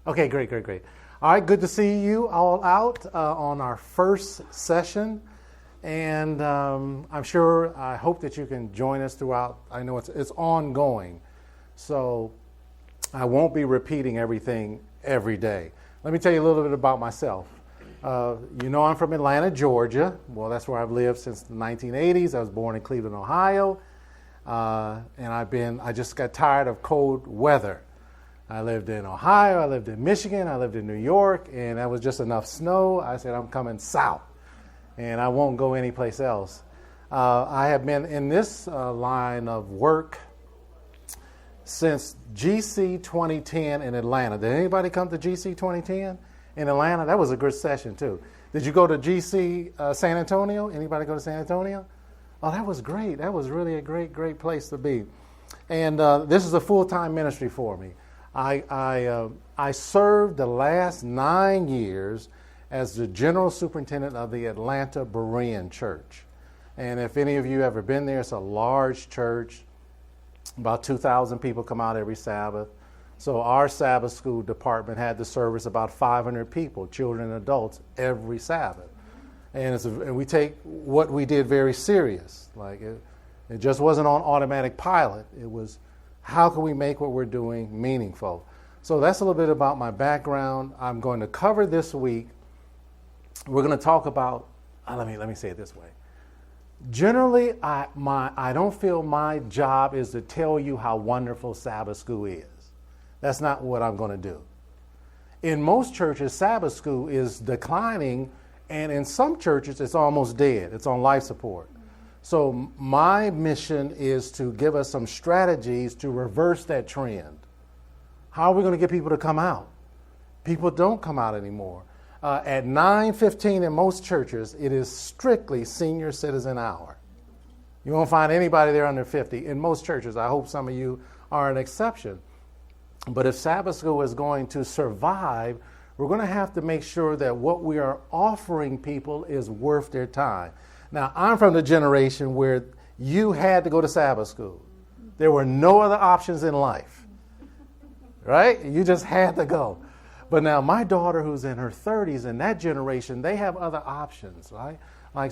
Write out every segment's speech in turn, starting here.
Okay, great. All right, good to see you all out on our first session. And I hope that you can join us throughout. I know it's ongoing, so I won't be repeating everything every day. Let me tell you a little bit about myself. I'm from Atlanta, Georgia. Well, that's where I've lived since the 1980s. I was born in Cleveland, Ohio. And I just got tired of cold weather. I lived in Ohio, I lived in Michigan, I lived in New York, and that was just enough snow. I said, I'm coming south, and I won't go anyplace else. I have been in this line of work since GC 2010 in Atlanta. Did anybody come to GC 2010 in Atlanta? That was a good session, too. Did you go to GC San Antonio? Anybody go to San Antonio? Oh, that was great. That was really a great place to be. And this is a full-time ministry for me. I served the last 9 years as the general superintendent of the Atlanta Berean Church. And if any of you ever been there, it's a large church. About 2,000 people come out every Sabbath. So our Sabbath school department had to service about 500 people, children and adults, every Sabbath. And we take what we did very serious. Like it just wasn't on automatic pilot. It was, how can we make what we're doing meaningful? So that's a little bit about my background. I'm going to cover this week. We're going to talk about, let me say it this way. Generally, I don't feel my job is to tell you how wonderful Sabbath school is. That's not what I'm going to do. In most churches, Sabbath school is declining, and in some churches, it's almost dead. It's on life support. So my mission is to give us some strategies to reverse that trend. How are we going to get people to come out? People don't come out anymore. At 9:15 in most churches, it is strictly senior citizen hour. You won't find anybody there under 50 in most churches. I hope some of you are an exception. But if Sabbath school is going to survive, we're going to have to make sure that what we are offering people is worth their time. Now, I'm from the generation where you had to go to Sabbath school. There were no other options in life, right? You just had to go. But now my daughter, who's in her 30s, in that generation, they have other options, right?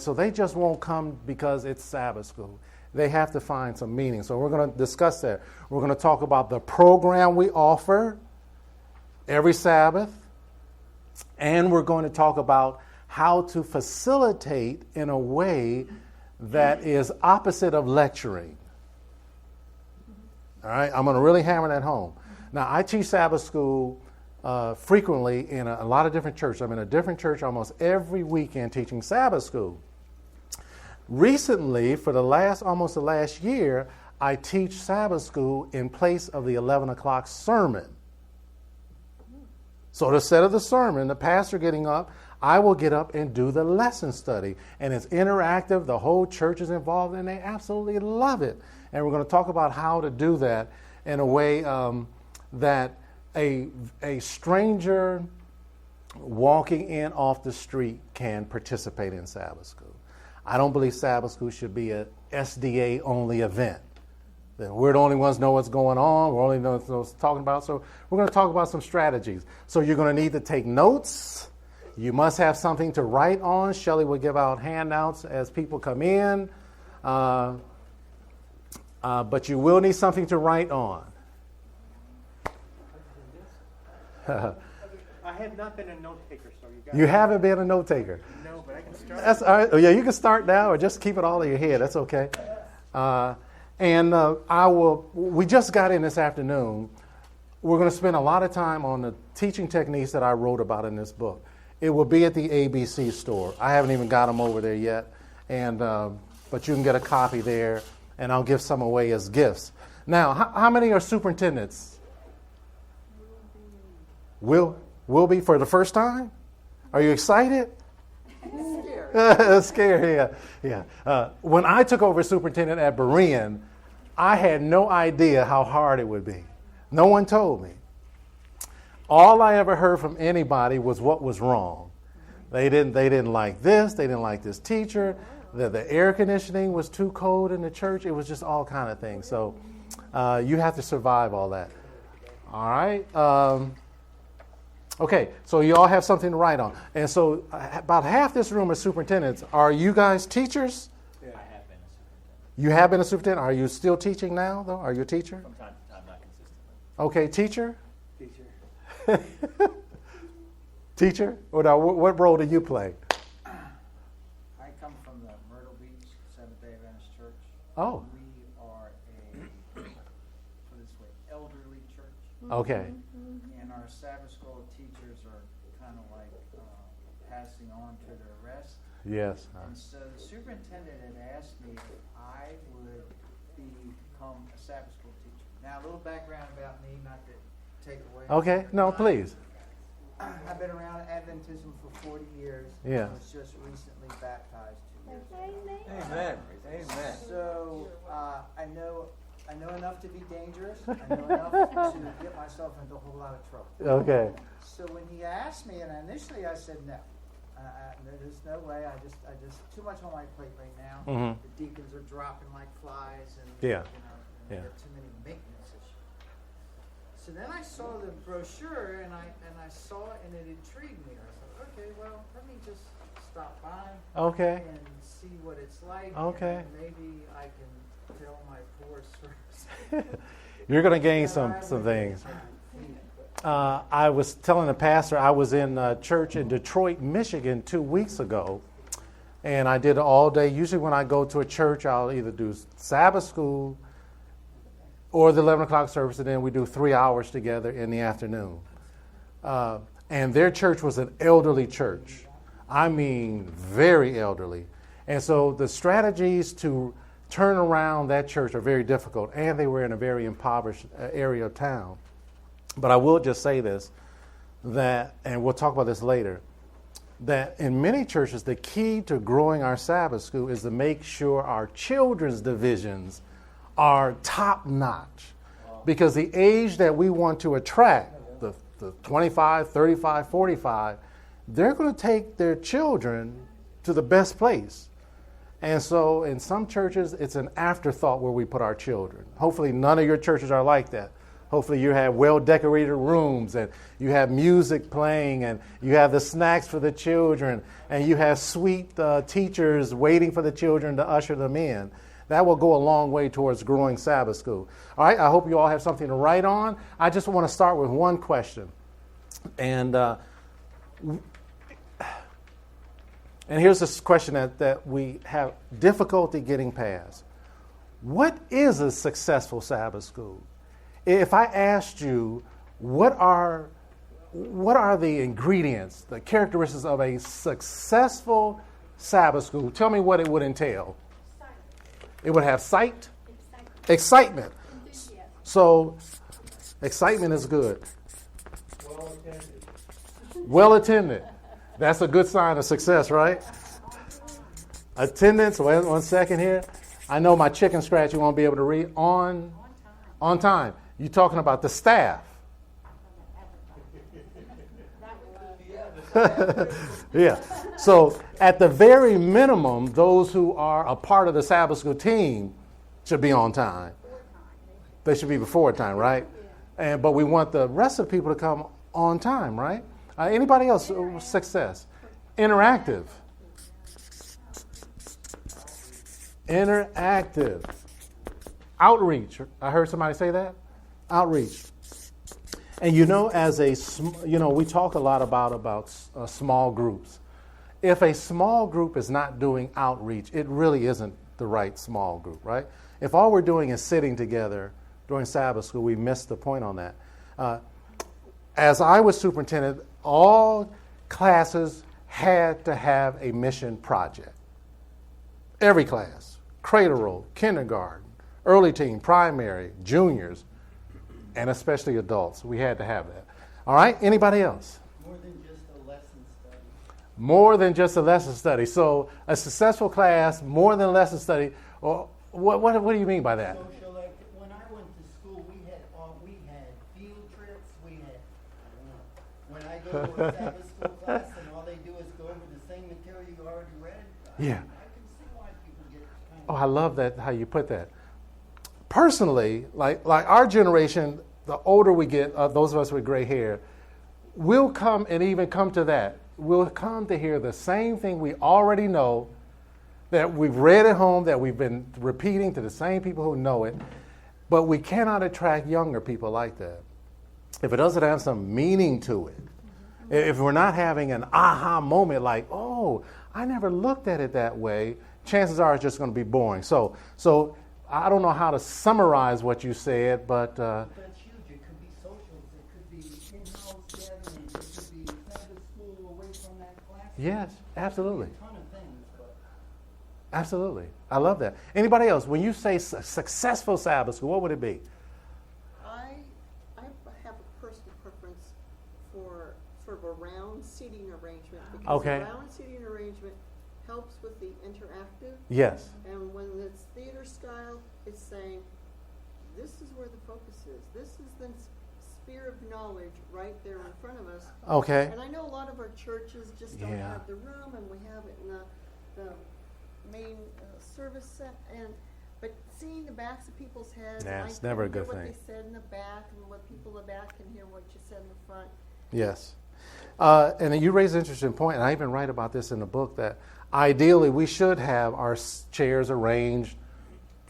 So they just won't come because it's Sabbath school. They have to find some meaning. So we're going to discuss that. We're going to talk about the program we offer every Sabbath, and we're going to talk about how to facilitate in a way that is opposite of lecturing. All right, I'm going to really hammer that home. Now, I teach Sabbath school frequently in a lot of different churches. I'm in a different church almost every weekend teaching Sabbath school. Recently, for almost the last year, I teach Sabbath school in place of the 11 o'clock sermon. So instead of the sermon, the pastor getting up, I will get up and do the lesson study. And it's interactive. The whole church is involved, and they absolutely love it. And we're going to talk about how to do that in a way that a stranger walking in off the street can participate in Sabbath school. I don't believe Sabbath school should be a SDA-only event. We're the only ones know what's going on. We're only know what's talking about. So we're going to talk about some strategies. So you're going to need to take notes. You must have something to write on. Shelley will give out handouts as people come in. But you will need something to write on. I have not been a note taker, so you haven't been a note taker. No, but I can start. That's all right. Oh, yeah, you can start now, or just keep it all in your head. That's okay. We just got in this afternoon. We're going to spend a lot of time on the teaching techniques that I wrote about in this book. It will be at the ABC store. I haven't even got them over there yet, but you can get a copy there, and I'll give some away as gifts. Now, how many are superintendents? Will be for the first time? Are you excited? Scared, yeah. When I took over superintendent at Berean, I had no idea how hard it would be. No one told me. All I ever heard from anybody was what was wrong. They didn't like this. They didn't like this teacher. The air conditioning was too cold in the church. It was just all kind of things. So you have to survive all that. All right. Okay, so you all have something to write on. And so about half this room is superintendents. Are you guys teachers? Yeah. I have been a superintendent. You have been a superintendent. Are you still teaching now, though? Are you a teacher? From time to time, not consistently. Okay, teacher? Teacher. Teacher? What role do you play? I come from the Myrtle Beach Seventh-day Adventist Church. Oh, We are put it this way, elderly church. okay. And our Sabbath school teachers are kind of like passing on to their rest. Yes. And so the superintendent had asked me if I would become a Sabbath school teacher. Now, a little background about me, not to take away. Okay, no, please. I've been around Adventism for 40 years. Yeah. I was just recently baptized 2 years ago. Amen. Amen. So I know enough to be dangerous. I know enough to get myself into a whole lot of trouble. Okay. So when he asked me, and initially I said no. There's no way. I just too much on my plate right now. Mhm. The deacons are dropping like flies, and Yeah. we Yeah. got too many maintenance issues. So then I saw the brochure, and I saw it, and it intrigued me. I thought, okay, well, let me just stop by Okay. and see what it's like. Okay. And maybe I can tell my poor source. You're going to gain some things. I was telling the pastor I was in a church in Detroit, Michigan 2 weeks ago, and I did it all day. Usually when I go to a church, I'll either do Sabbath school or the 11 o'clock service, and then we do 3 hours together in the afternoon. And their church was an elderly church. I mean, very elderly. And so the strategies to turn around that church are very difficult, and they were in a very impoverished area of town. But I will just say this, that, and we'll talk about this later, that in many churches, the key to growing our Sabbath school is to make sure our children's divisions are top notch. Because the age that we want to attract, the 25, 35, 45, they're going to take their children to the best place. And so in some churches, it's an afterthought where we put our children. Hopefully none of your churches are like that. Hopefully you have well-decorated rooms, and you have music playing, and you have the snacks for the children, and you have sweet teachers waiting for the children to usher them in. That will go a long way towards growing Sabbath school. All right, I hope you all have something to write on. I just want to start with one question. And here's this question that we have difficulty getting past. What is a successful Sabbath school? If I asked you, what are the ingredients, the characteristics of a successful Sabbath school? Tell me what it would entail. It would have sight, excitement. So, excitement is good. Well attended. That's a good sign of success, right? Attendance. Wait 1 second here. I know my chicken scratch you won't be able to read. On time. You're talking about the staff. Yeah. So at the very minimum, those who are a part of the Sabbath school team should be on time. They should be before time, right? But we want the rest of the people to come on time, right? Anybody else? Success. Interactive. Interactive. Outreach. I heard somebody say that. Outreach. And we talk a lot about small groups. If a small group is not doing outreach, it really isn't the right small group, right? If all we're doing is sitting together during Sabbath school, we missed the point on that. As I was superintendent, all classes had to have a mission project. Every class, cradle roll, kindergarten, early teen, primary, juniors, and especially adults. We had to have that. All right, anybody else? More than just a lesson study. More than just a lesson study. So a successful class, more than a lesson study. Or what do you mean by that? Social, like when I went to school, we had field trips. When I go to a Sabbath school class and all they do is go over the same material you already read. Yeah. I can see why people get kind Oh, of. I love that, how you put that. Personally, like our generation, the older we get, those of us with gray hair, we'll come and even come to that. We'll come to hear the same thing we already know, that we've read at home, that we've been repeating to the same people who know it, but we cannot attract younger people like that. If it doesn't have some meaning to it, if we're not having an aha moment like, oh, I never looked at it that way, chances are it's just going to be boring. So I don't know how to summarize what you said, but... That's huge. It could be socials. It could be in-house gatherings. It could be Sabbath school away from that class. yes, absolutely. A ton of things, but Absolutely. I love that. Anybody else, when you say successful Sabbath school, what would it be? I have a personal preference for sort of a round seating arrangement because Okay. a round seating arrangement helps with the interactive, Yes. and when it's theater style, it's saying this is where the focus is. This is the sphere of knowledge right there in front of us. Okay. And I know a lot of our churches just don't Yeah. have the room, and we have it in the main service set. But seeing the backs of people's heads, Yeah, and I it's never a can hear good what thing. they said in the back, and what people in the back can hear what you said in the front. Yes. And you raise an interesting point, and I even write about this in the book, that ideally we should have our chairs arranged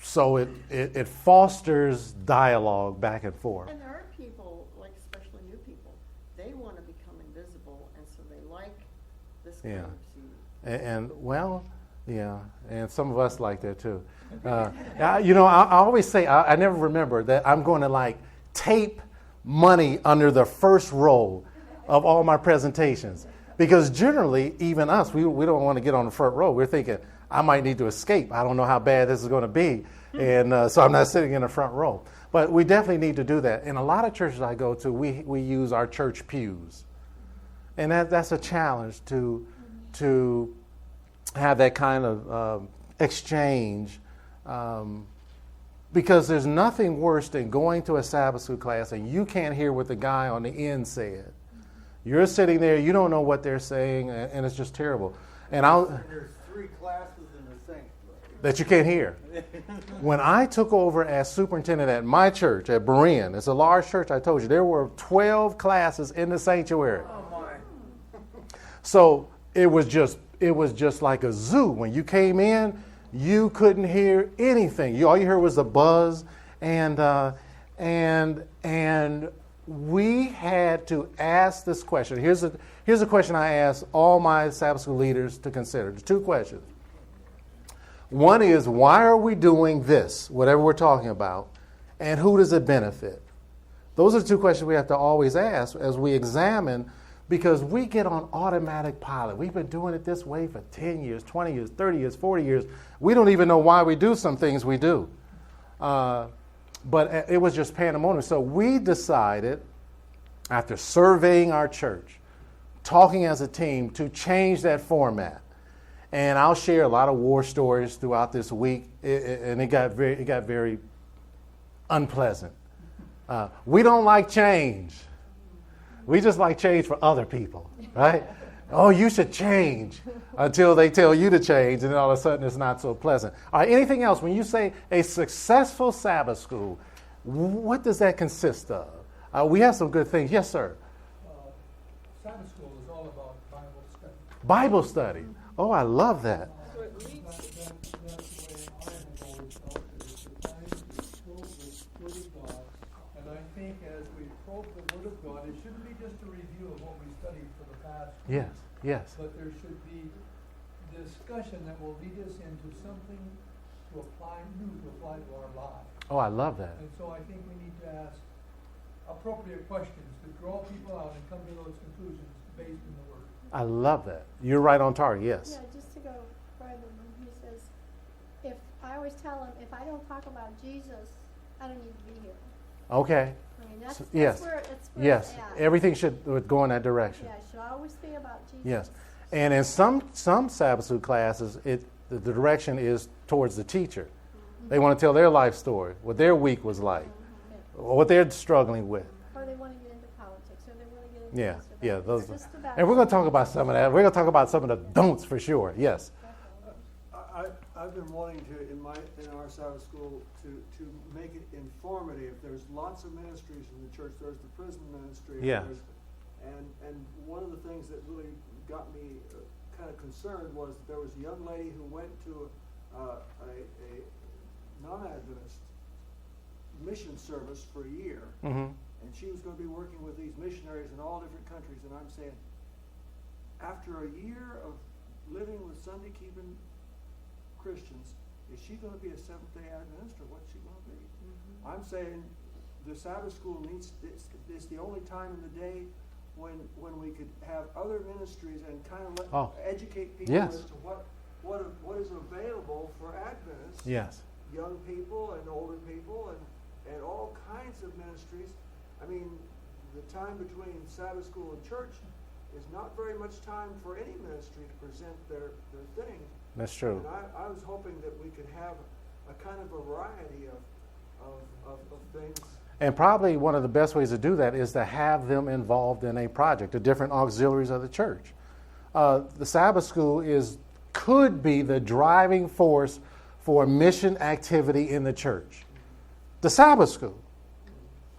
so it fosters dialogue back and forth. And there are people, like especially new people, they want to become invisible, and so they like this kind Yeah. of seating. And well, yeah, and some of us like that too. I always say, I never remember that I'm going to like tape money under the first row of all my presentations. Because generally, even us, we don't want to get on the front row. We're thinking, I might need to escape. I don't know how bad this is going to be. And so I'm not sitting in the front row. But we definitely need to do that. In a lot of churches I go to, we use our church pews. And that's a challenge to have that kind of exchange, because there's nothing worse than going to a Sabbath school class and you can't hear what the guy on the end said. You're sitting there, you don't know what they're saying, and it's just terrible. And There's 3 classes in the sanctuary. that you can't hear. When I took over as superintendent at my church, at Berean, it's a large church, I told you, there were 12 classes in the sanctuary. Oh my. So it was just like a zoo. When you came in, you couldn't hear anything. All you heard was a buzz, and we had to ask this question. Here's a question I asked all my Sabbath school leaders to consider. There's 2 questions. One is, why are we doing this, whatever we're talking about, and who does it benefit? Those are the 2 questions we have to always ask as we examine, because we get on automatic pilot. We've been doing it this way for 10 years, 20 years, 30 years, 40 years. We don't even know why we do some things we do. But it was just pandemonium. So we decided, after surveying our church, talking as a team, to change that format. And I'll share a lot of war stories throughout this week, and it got very unpleasant. We don't like change. We just like change for other people, right? Oh, you should change, until they tell you to change, and then all of a sudden it's not so pleasant. All right, anything else? When you say a successful Sabbath school, what does that consist of? We have some good things. Yes, sir. Sabbath school is all about Bible study. Bible study. Oh, I love that. So it leads That's the way I have always felt it. It's a time to be filled with the Word of God. And I think as we probe the Word of God, it shouldn't be just a review of what we studied for the past week, Yes. but there should be discussion that will lead us into something to apply to our lives. Oh, I love that. And so I think we need to ask appropriate questions to draw people out and come to those conclusions based in the Word. I love that. You're right on target, yes. Yeah, just to go further, when he says, I always tell him, if I don't talk about Jesus, I don't need to be here. Okay. I mean, that's Yes. where it's Yes. at. Everything should go in that direction. Yeah, it should always be about Jesus. Yes. And in some Sabbath school classes, the direction is towards the teacher. They want to tell their life story, what their week was like, or what they're struggling with. Or they want to get into politics, or they want to get into Yeah, this or that. yeah. It's Those. just about And we're going to talk about some of that. We're going to talk about some of the don'ts for sure. Yes. I've been wanting to, in our Sabbath school, to make it informative. There's lots of ministries in the church. There's the prison ministry. Yeah. and one of the things that really got me kind of concerned was there was a young lady who went to a non-Adventist mission service for a year, and she was going to be working with these missionaries in all different countries. And I'm saying, after a year of living with Sunday-keeping Christians, is she going to be a Seventh-day Adventist, or what's she going to be? I'm saying the Sabbath school it's the only time in the day when we could have other ministries and kind of educate people as to what is available for Adventists. Yes. Young people and older people and all kinds of ministries. I mean, the time between Sabbath school and church is not very much time for any ministry to present their thing. That's true. And I was hoping that we could have a kind of variety of things. And probably one of the best ways to do that is to have them involved in a project, the different auxiliaries of the church. The Sabbath school could be the driving force for mission activity in the church. The Sabbath school.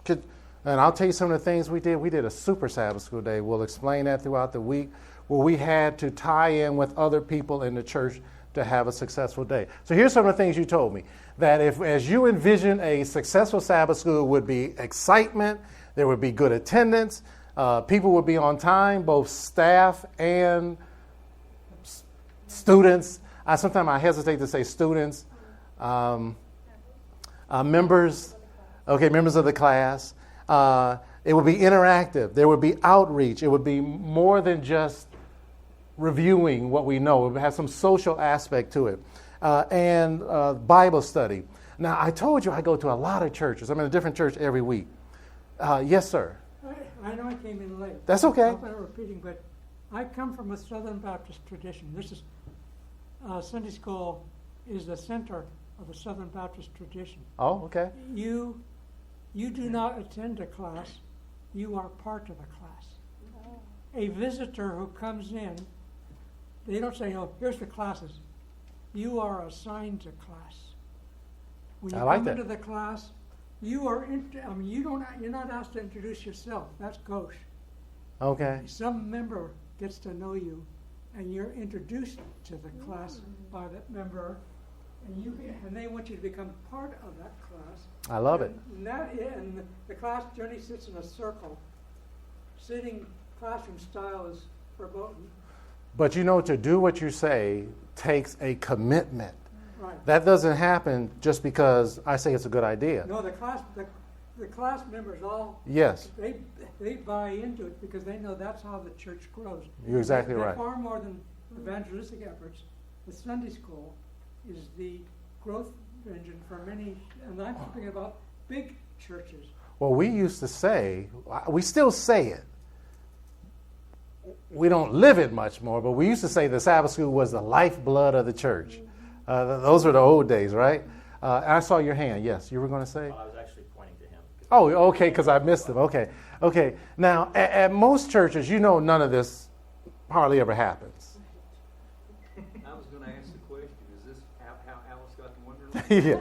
And I'll tell you some of the things we did. We did a super Sabbath school day. We'll explain that throughout the week, where we had to tie in with other people in the church to have a successful day. So here's some of the things you told me. That as you envision a successful Sabbath school, would be excitement, there would be good attendance, people would be on time, both staff and students. Sometimes I hesitate to say students, members of the class. It would be interactive. There would be outreach. It would be more than just reviewing what we know. It would have some social aspect to it. And Bible study. Now, I told you I go to a lot of churches. I'm in a different church every week. Yes, sir. I know I came in late. That's okay. I'm not repeating, but I come from a Southern Baptist tradition. This is Sunday school is the center of the Southern Baptist tradition. Oh, okay. You do not attend a class. You are part of a class. A visitor who comes in, they don't say, "Oh, here's the classes." You are assigned to class. When you come into the class, you are. You're not asked to introduce yourself. That's gauche. Okay. Some member gets to know you, and you're introduced to the class by that member, and they want you to become part of that class. I love it. And the class generally sits in a circle. Sitting classroom style is verboten. But to do what you say takes a commitment. Right. That doesn't happen just because I say it's a good idea. No, the class members all. Yes. They buy into it because they know that's how the church grows. You're exactly They're right. Far more than evangelistic efforts. The Sunday school is the growth engine for many, and I'm talking about big churches. Well, we used to say, we still say it. We don't live it much more, but we used to say the Sabbath school was the lifeblood of the church. Those were the old days, right? I saw your hand. Yes, you were going to say? Well, I was actually pointing to him. Oh, okay, because I missed him. Okay. Now, at most churches, none of this hardly ever happens. I was going to ask the question, is this how Alice got to Wonderland? Yeah.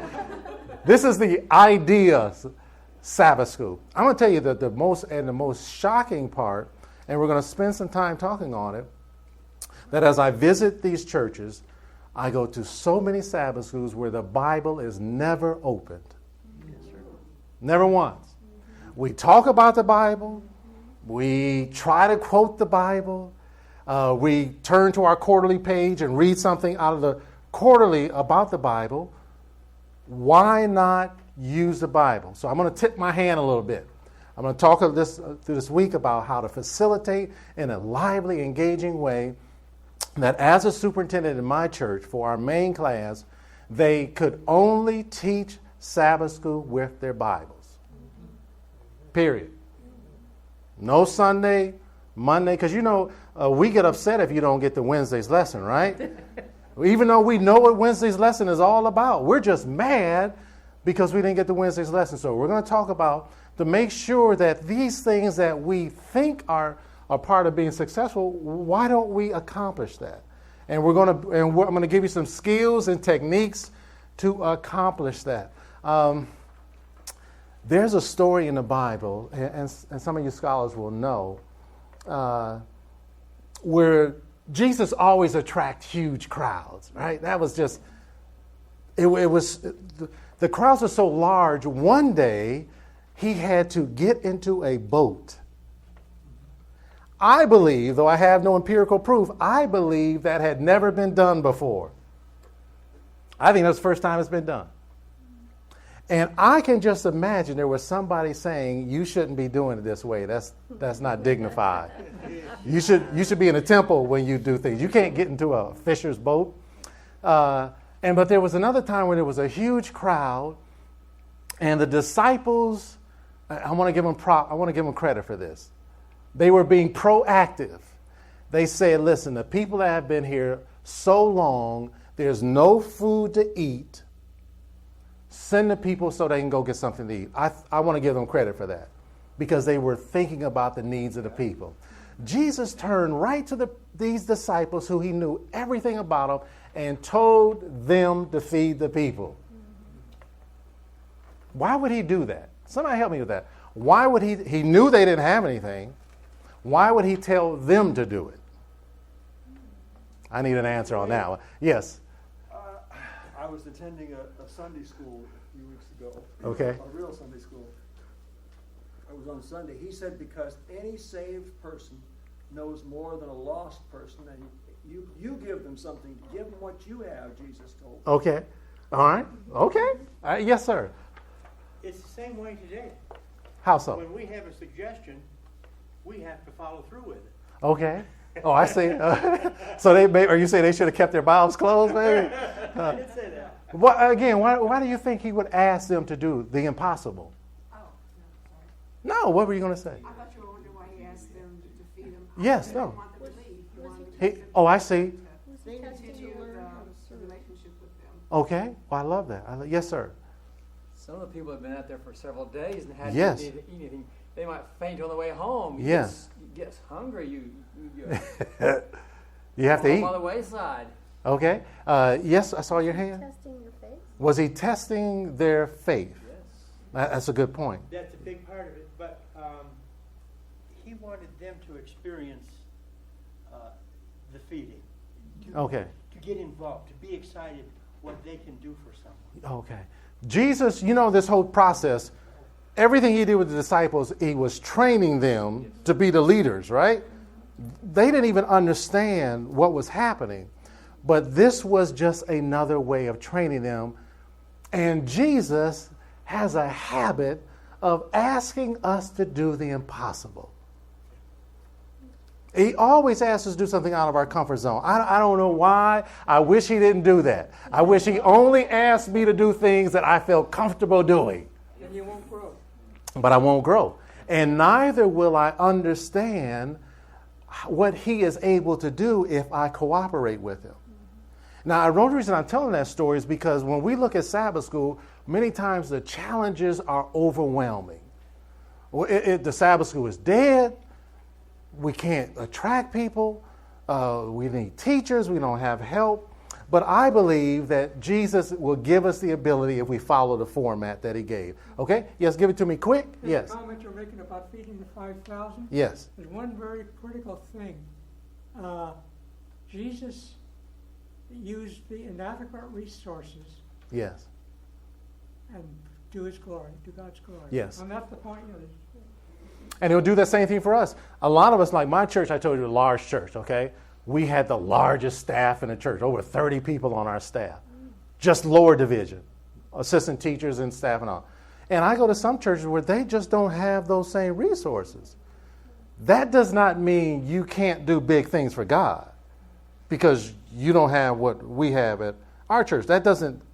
This is the idea Sabbath school. I'm going to tell you that the most shocking part, and we're going to spend some time talking on it, that as I visit these churches, I go to so many Sabbath schools where the Bible is never opened. Never once. We talk about the Bible. We try to quote the Bible. We turn to our quarterly page and read something out of the quarterly about the Bible. Why not use the Bible? So I'm going to tip my hand a little bit. I'm going to talk through this week about how to facilitate in a lively, engaging way that as a superintendent in my church for our main class, they could only teach Sabbath school with their Bibles. Period. No Sunday, Monday, because we get upset if you don't get the Wednesday's lesson, right? Even though we know what Wednesday's lesson is all about. We're just mad because we didn't get the Wednesday's lesson. So we're going to talk about to make sure that these things that we think are a part of being successful, why don't we accomplish that? And I'm going to give you some skills and techniques to accomplish that. There's a story in the Bible, and some of you scholars will know, where Jesus always attracts huge crowds, right? That was just, it was, the crowds are so large, one day he had to get into a boat. I believe, though I have no empirical proof, I believe that had never been done before. I think that's the first time it's been done. And I can just imagine there was somebody saying, you shouldn't be doing it this way. That's not dignified. You should be in a temple when you do things. You can't get into a fisher's boat. But there was another time when there was a huge crowd, and the disciples, I want to give them credit for this. They were being proactive. They said, listen, the people that have been here so long, there's no food to eat. Send the people so they can go get something to eat. I want to give them credit for that because they were thinking about the needs of the people. Jesus turned right to these disciples who he knew everything about them and told them to feed the people. Why would he do that? Somebody help me with that. Why would he knew they didn't have anything. Why would he tell them to do it? I need an answer on that one. Yes. I was attending a Sunday school a few weeks ago. Okay. A real Sunday school. It was on Sunday. He said because any saved person knows more than a lost person, and you give them something. Give them what you have, Jesus told them. Okay. All right. Okay. Yes, sir. It's the same way today. How so? When we have a suggestion, we have to follow through with it. Okay. Oh, I see. So are you saying they should have kept their Bibles closed, maybe? I didn't say that. Why do you think he would ask them to do the impossible? Oh, No, what were you going to say? I thought you were wondering why he asked them to feed them. Yes, He no. didn't want them to leave. He wanted them to I see. They need to continue learn how to the serve. relationship with them. Okay. Well, I love that. Yes, sir. Some of the people have been out there for several days and hadn't Yes. eaten anything. They might faint on the way home. Yes. You get hungry. You You have to eat. on the wayside. Okay. Yes, I saw your hand. Testing your faith. Was he testing their faith? Yes. That's a good point. That's a big part of it. But he wanted them to experience the feeding. Okay. To get involved, to be excited what they can do for someone. Okay. Jesus, this whole process, everything he did with the disciples, he was training them to be the leaders, right? They didn't even understand what was happening, but this was just another way of training them. And Jesus has a habit of asking us to do the impossible. He always asks us to do something out of our comfort zone. I don't know why. I wish he didn't do that. I wish he only asked me to do things that I felt comfortable doing. Then you won't grow. But I won't grow. And neither will I understand what he is able to do if I cooperate with him. Now, the only reason I'm telling that story is because when we look at Sabbath school, many times the challenges are overwhelming. The Sabbath school is dead. We can't attract people. We need teachers. We don't have help. But I believe that Jesus will give us the ability if we follow the format that he gave. Okay? Yes, give it to me quick. Yes. The comment you're making about feeding the 5,000. Yes. There's one very critical thing. Jesus used the inadequate resources Yes. and to his glory, to God's glory. Yes. And that's the point. And he'll do that same thing for us. A lot of us, like my church, I told you, a large church, okay? We had the largest staff in the church, over 30 people on our staff. Just lower division, assistant teachers and staff and all. And I go to some churches where they just don't have those same resources. That does not mean you can't do big things for God because you don't have what we have at our church.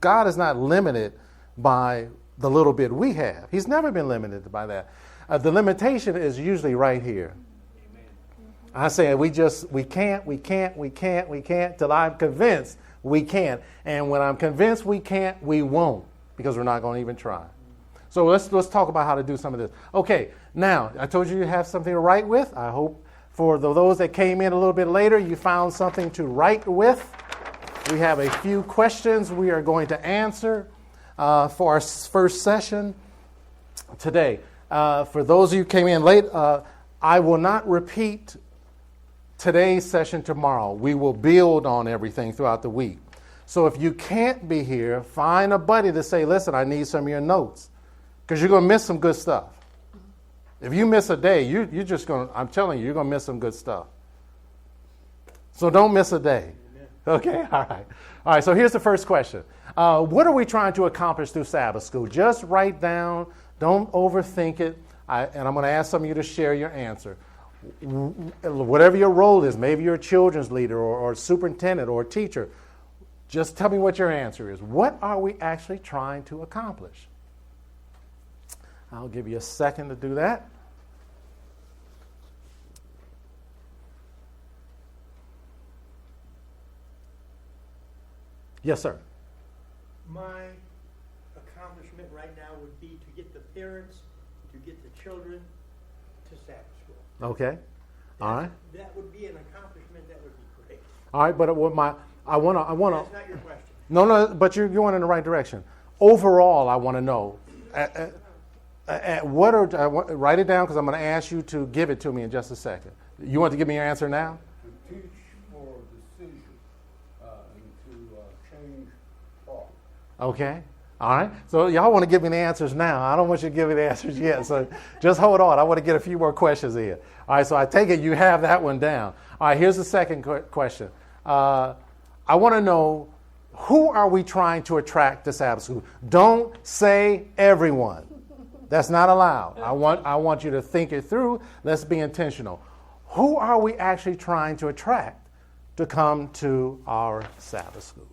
God is not limited by the little bit we have. He's never been limited by that. The limitation is usually right here. Amen. I say we can't till I'm convinced we can't. And when I'm convinced we can't, we won't because we're not going to even try. So let's talk about how to do some of this. Okay, now I told you have something to write with. I hope for those that came in a little bit later, you found something to write with. We have a few questions we are going to answer for our first session today. For those of you who came in late, I will not repeat today's session tomorrow. We will build on everything throughout the week. So if you can't be here, find a buddy to say, listen, I need some of your notes. Because you're going to miss some good stuff. If you miss a day, you're just going to, I'm telling you, you're going to miss some good stuff. So don't miss a day. Okay, all right. All right, so here's the first question. What are we trying to accomplish through Sabbath school? Just write down, don't overthink it, and I'm going to ask some of you to share your answer. Whatever your role is, maybe you're a children's leader or superintendent or teacher, just tell me what your answer is. What are we actually trying to accomplish? I'll give you a second to do that. Yes, sir. My accomplishment right now would be to get the parents, to get the children to Sabbath school. Okay. All right. That would be an accomplishment. That would be great. All right, but what I want to. That's not your question. No, but you're going in the right direction. Overall, I want to know. Write it down because I'm going to ask you to give it to me in just a second. You want to give me your answer now? To teach for decision and to change thought. Okay. All right. So y'all want to give me the answers now. I don't want you to give me the answers yet. So just hold on. I want to get a few more questions in. All right. So I take it you have that one down. All right. Here's the second question. I want to know, who are we trying to attract to Sabbath school? Don't say everyone. That's not allowed. I want you to think it through. Let's be intentional. Who are we actually trying to attract to come to our Sabbath school?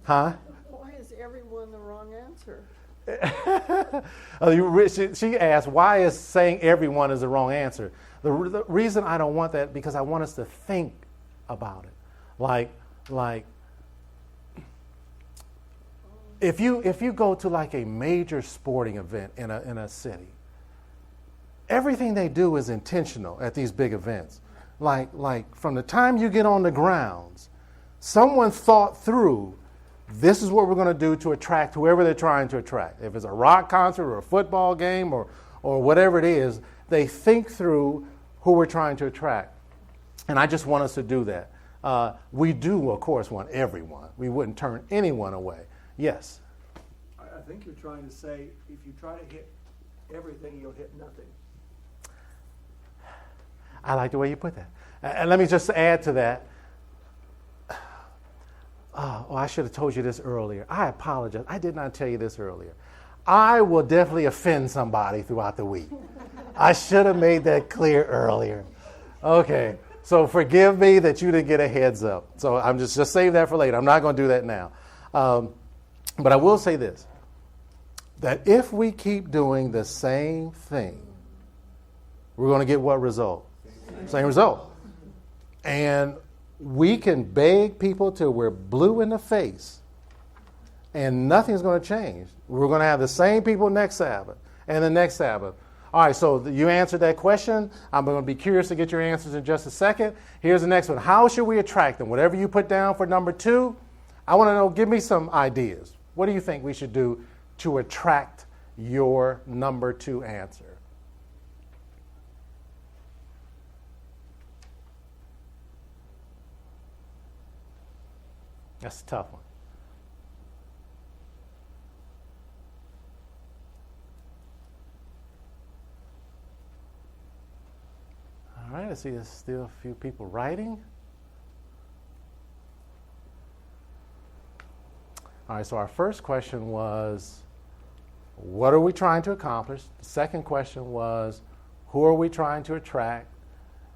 Huh? Why is everyone the wrong answer? She asked, why is saying everyone is the wrong answer? The reason I don't want that, because I want us to think about it. Like if you go to like a major sporting event in a city, everything they do is intentional at these big events. Like from the time you get on the grounds, someone thought through, this is what we're going to do to attract whoever they're trying to attract. If it's a rock concert or a football game or whatever it is, they think through who we're trying to attract. And I just want us to do that. We do, of course, want everyone. We wouldn't turn anyone away. Yes? I think you're trying to say, if you try to hit everything, you'll hit nothing. I like the way you put that. And let me just add to that. I should have told you this earlier. I apologize. I did not tell you this earlier. I will definitely offend somebody throughout the week. I should have made that clear earlier. Okay, so forgive me that you didn't get a heads up. So I'm just save that for later. I'm not going to do that now. But I will say this, that if we keep doing the same thing, we're going to get what result? Same result. And we can beg people till we're blue in the face, and nothing's going to change. We're going to have the same people next Sabbath and the next Sabbath. All right, so you answered that question. I'm going to be curious to get your answers in just a second. Here's the next one. How should we attract them? Whatever you put down for number 2, I want to know, give me some ideas. What do you think we should do to attract your number 2 answer? That's a tough one. All right, I see there's still a few people writing. All right, so our first question was, what are we trying to accomplish? The second question was, who are we trying to attract?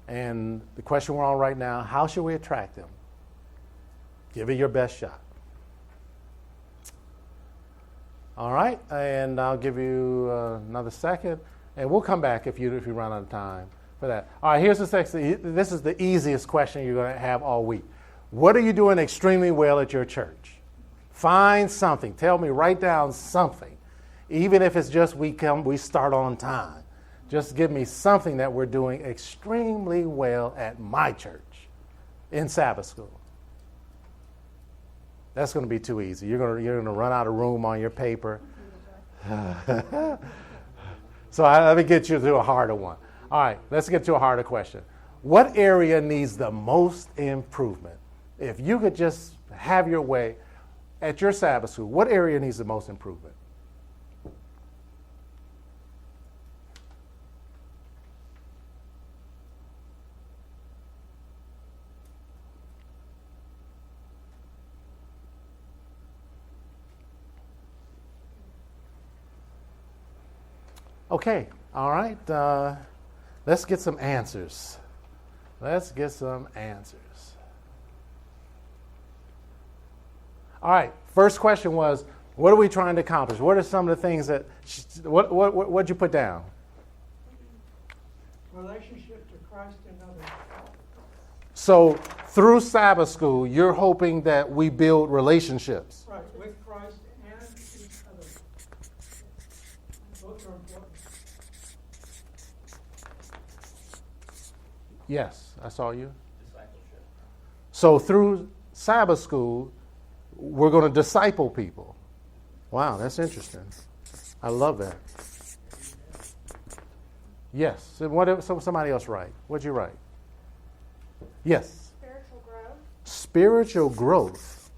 And the question we're on right now, how should we attract them? Give it your best shot. All right, and I'll give you another second, and we'll come back if you run out of time for that. All right, here's the next. This is the easiest question you're going to have all week. What are you doing extremely well at your church? Find something. Tell me. Write down something, even if it's just we start on time. Just give me something that we're doing extremely well at my church in Sabbath school. That's going to be too easy. You're going to run out of room on your paper. So let me get you to a harder one. All right, let's get to a harder question. What area needs the most improvement? If you could just have your way at your Sabbath school, what area needs the most improvement? Okay, all right. Let's get some answers. Let's get some answers. All right, first question was, what are we trying to accomplish? What are some of the things that, what'd you put down? Relationship to Christ and others. So through Sabbath school, you're hoping that we build relationships. Right, with Christ and each other. Both are important. Yes, I saw you. Discipleship. So through Sabbath school, we're going to disciple people. Wow, that's interesting. I love that. Yes. And what did somebody else write? What'd you write? Yes. Spiritual growth. Spiritual growth.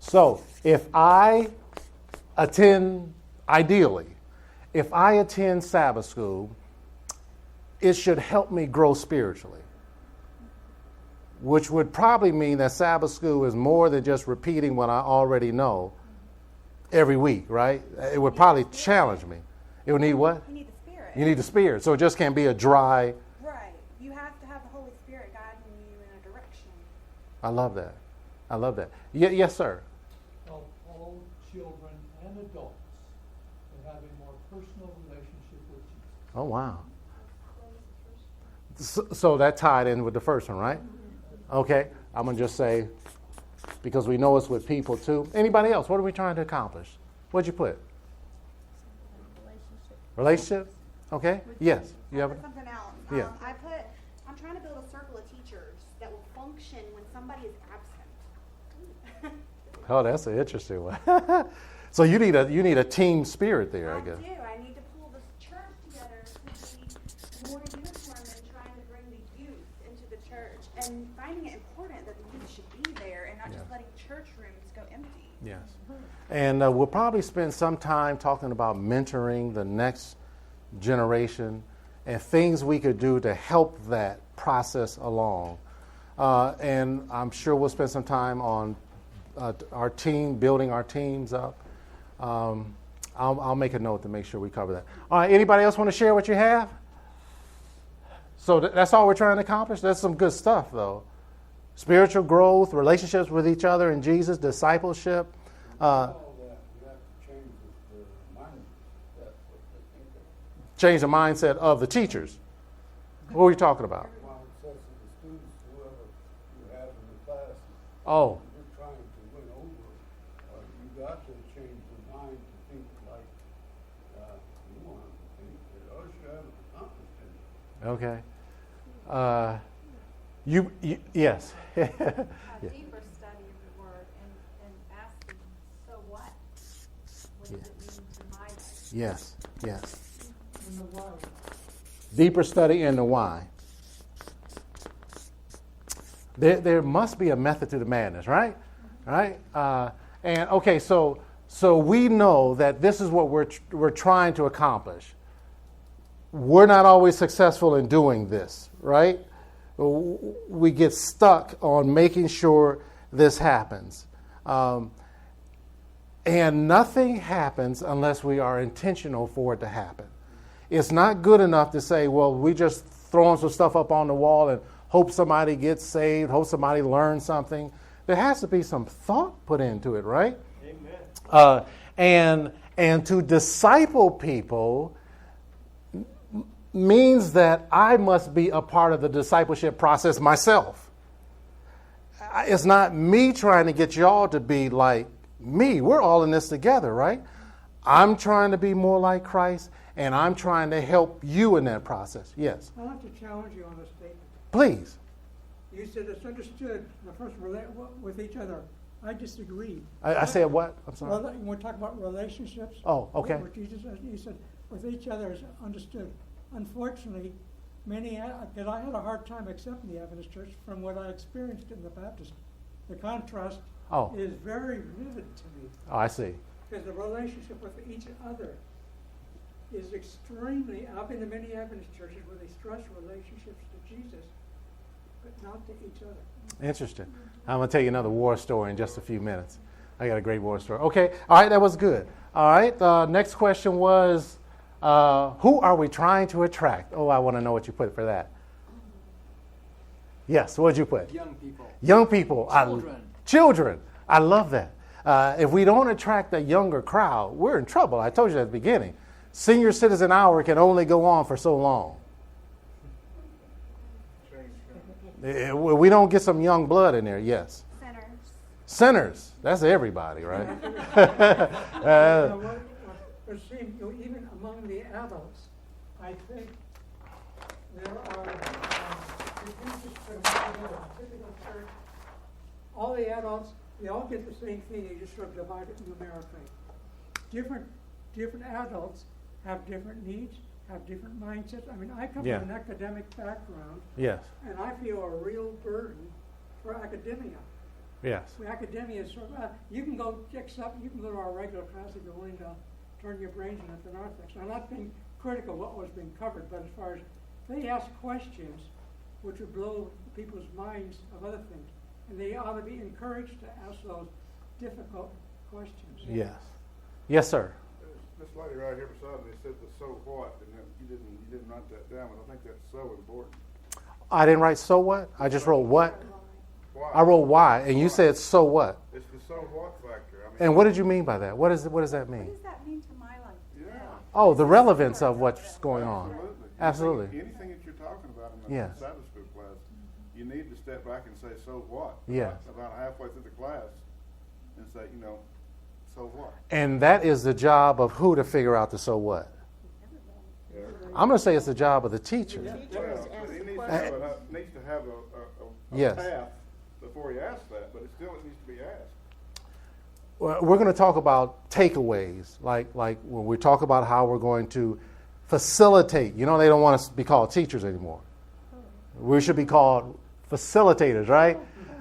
So if I attend, ideally, if I attend Sabbath school, it should help me grow spiritually, which would probably mean that Sabbath school is more than just repeating what I already know every week, right? It would probably challenge me. It would need what? You need the Spirit. You need the Spirit. So it just can't be a dry. Right. You have to have the Holy Spirit guiding you in a direction. I love that. I love that. Yes, sir. Help all children and adults to have a more personal relationship with Jesus. Oh, wow. So that tied in with the first one, right? Okay. I'm going to just say, because we know it's with people too. Anybody else? What are we trying to accomplish? What'd you put? Relationship? Okay. Yes. You have it? Something else. Yeah. I'm trying to build a circle of teachers that will function when somebody is absent. Oh, that's an interesting one. So you need a team spirit there, I guess. I do. I need to pull this church together to be more uniform and trying to bring the youth into the church and finding it important that the youth should be there and not just letting church rooms go empty. Yes. And we'll probably spend some time talking about mentoring the next generation and things we could do to help that process along. And I'm sure we'll spend some time on our team, building our teams up. I'll make a note to make sure we cover that. All right, anybody else want to share what you have? So that's all we're trying to accomplish? That's some good stuff, though. Spiritual growth, relationships with each other and Jesus, discipleship. Change the mindset of the teachers. What are we talking about? Oh. You're trying to win over. You got to change the mind to think like you want to think, or else you haven't accomplished anything. Okay. Yes. A deeper study of the word and asking, so what? What does it mean to my life? Yes. Yes. And the why. Deeper study in the why. There must be a method to the madness, right? Right? And okay, so we know that this is what we're trying to accomplish. We're not always successful in doing this, right? We get stuck on making sure this happens. And nothing happens unless we are intentional for it to happen. It's not good enough to say, well, we just throwing some stuff up on the wall and hope somebody gets saved, hope somebody learns something. There has to be some thought put into it, right? Amen. And to disciple people means that I must be a part of the discipleship process myself. It's not me trying to get y'all to be like me. We're all in this together, right? I'm trying to be more like Christ, and I'm trying to help you in that process. Yes? I'd like to challenge you on this statement. Please. You said it's understood the first relate with each other I disagree. I said what? I'm sorry. Well, when we talk about relationships. Oh, okay. What Jesus said, he said, with each other is understood. Unfortunately, because I had a hard time accepting the Adventist Church from what I experienced in the Baptist. The contrast is very vivid to me. Oh, I see. Because the relationship with each other is extremely. I've been to many Adventist churches where they stress relationships to Jesus, but not to each other. Interesting. I'm going to tell you another war story in just a few minutes. I got a great war story. Okay. All right. That was good. All right. Next question was, who are we trying to attract? Oh, I want to know what you put for that. Yes. What did you put? Young people. Young people. Children. Children. I love that. If we don't attract a younger crowd, we're in trouble. I told you at the beginning. Senior Citizen Hour can only go on for so long. We don't get some young blood in there, yes. Sinners. That's everybody, right? But see, even among the adults, I think there are, if you just put them together, a typical church, all the adults, they all get the same thing, they just sort of divide it numerically. Different adults have different needs, have different mindsets. I mean, I come from an academic background, yes, and I feel a real burden for academia. Yes. Academia is sort of, you can go you can go to our regular class if you're willing to turn your brains in at the narthex. I'm not being critical of what was being covered, but as far as they ask questions which would blow people's minds of other things, and they ought to be encouraged to ask those difficult questions. Yes. Yes, sir. This lady right here beside me said the so what, and then you didn't write that down, but I think that's so important. I didn't write so what? I just wrote what? Why? I wrote why, and you said so what? It's the so what factor. I mean, and what did you mean by that? What does that mean? What does that mean to my life? Yeah. Oh, the relevance of what's going on. Absolutely. Anything that you're talking about in the yes. Sabbath school class, you need to step back and say, so what? Yes. About halfway through the class and say, so what? And that is the job of who to figure out the so what? Yeah. I'm going to say it's the job of the teacher. Well, he needs to have a yes. path before he asks that, but it still needs to be asked. Well, we're going to talk about takeaways, like when we talk about how we're going to facilitate. They don't want us to be called teachers anymore. We should be called facilitators, right?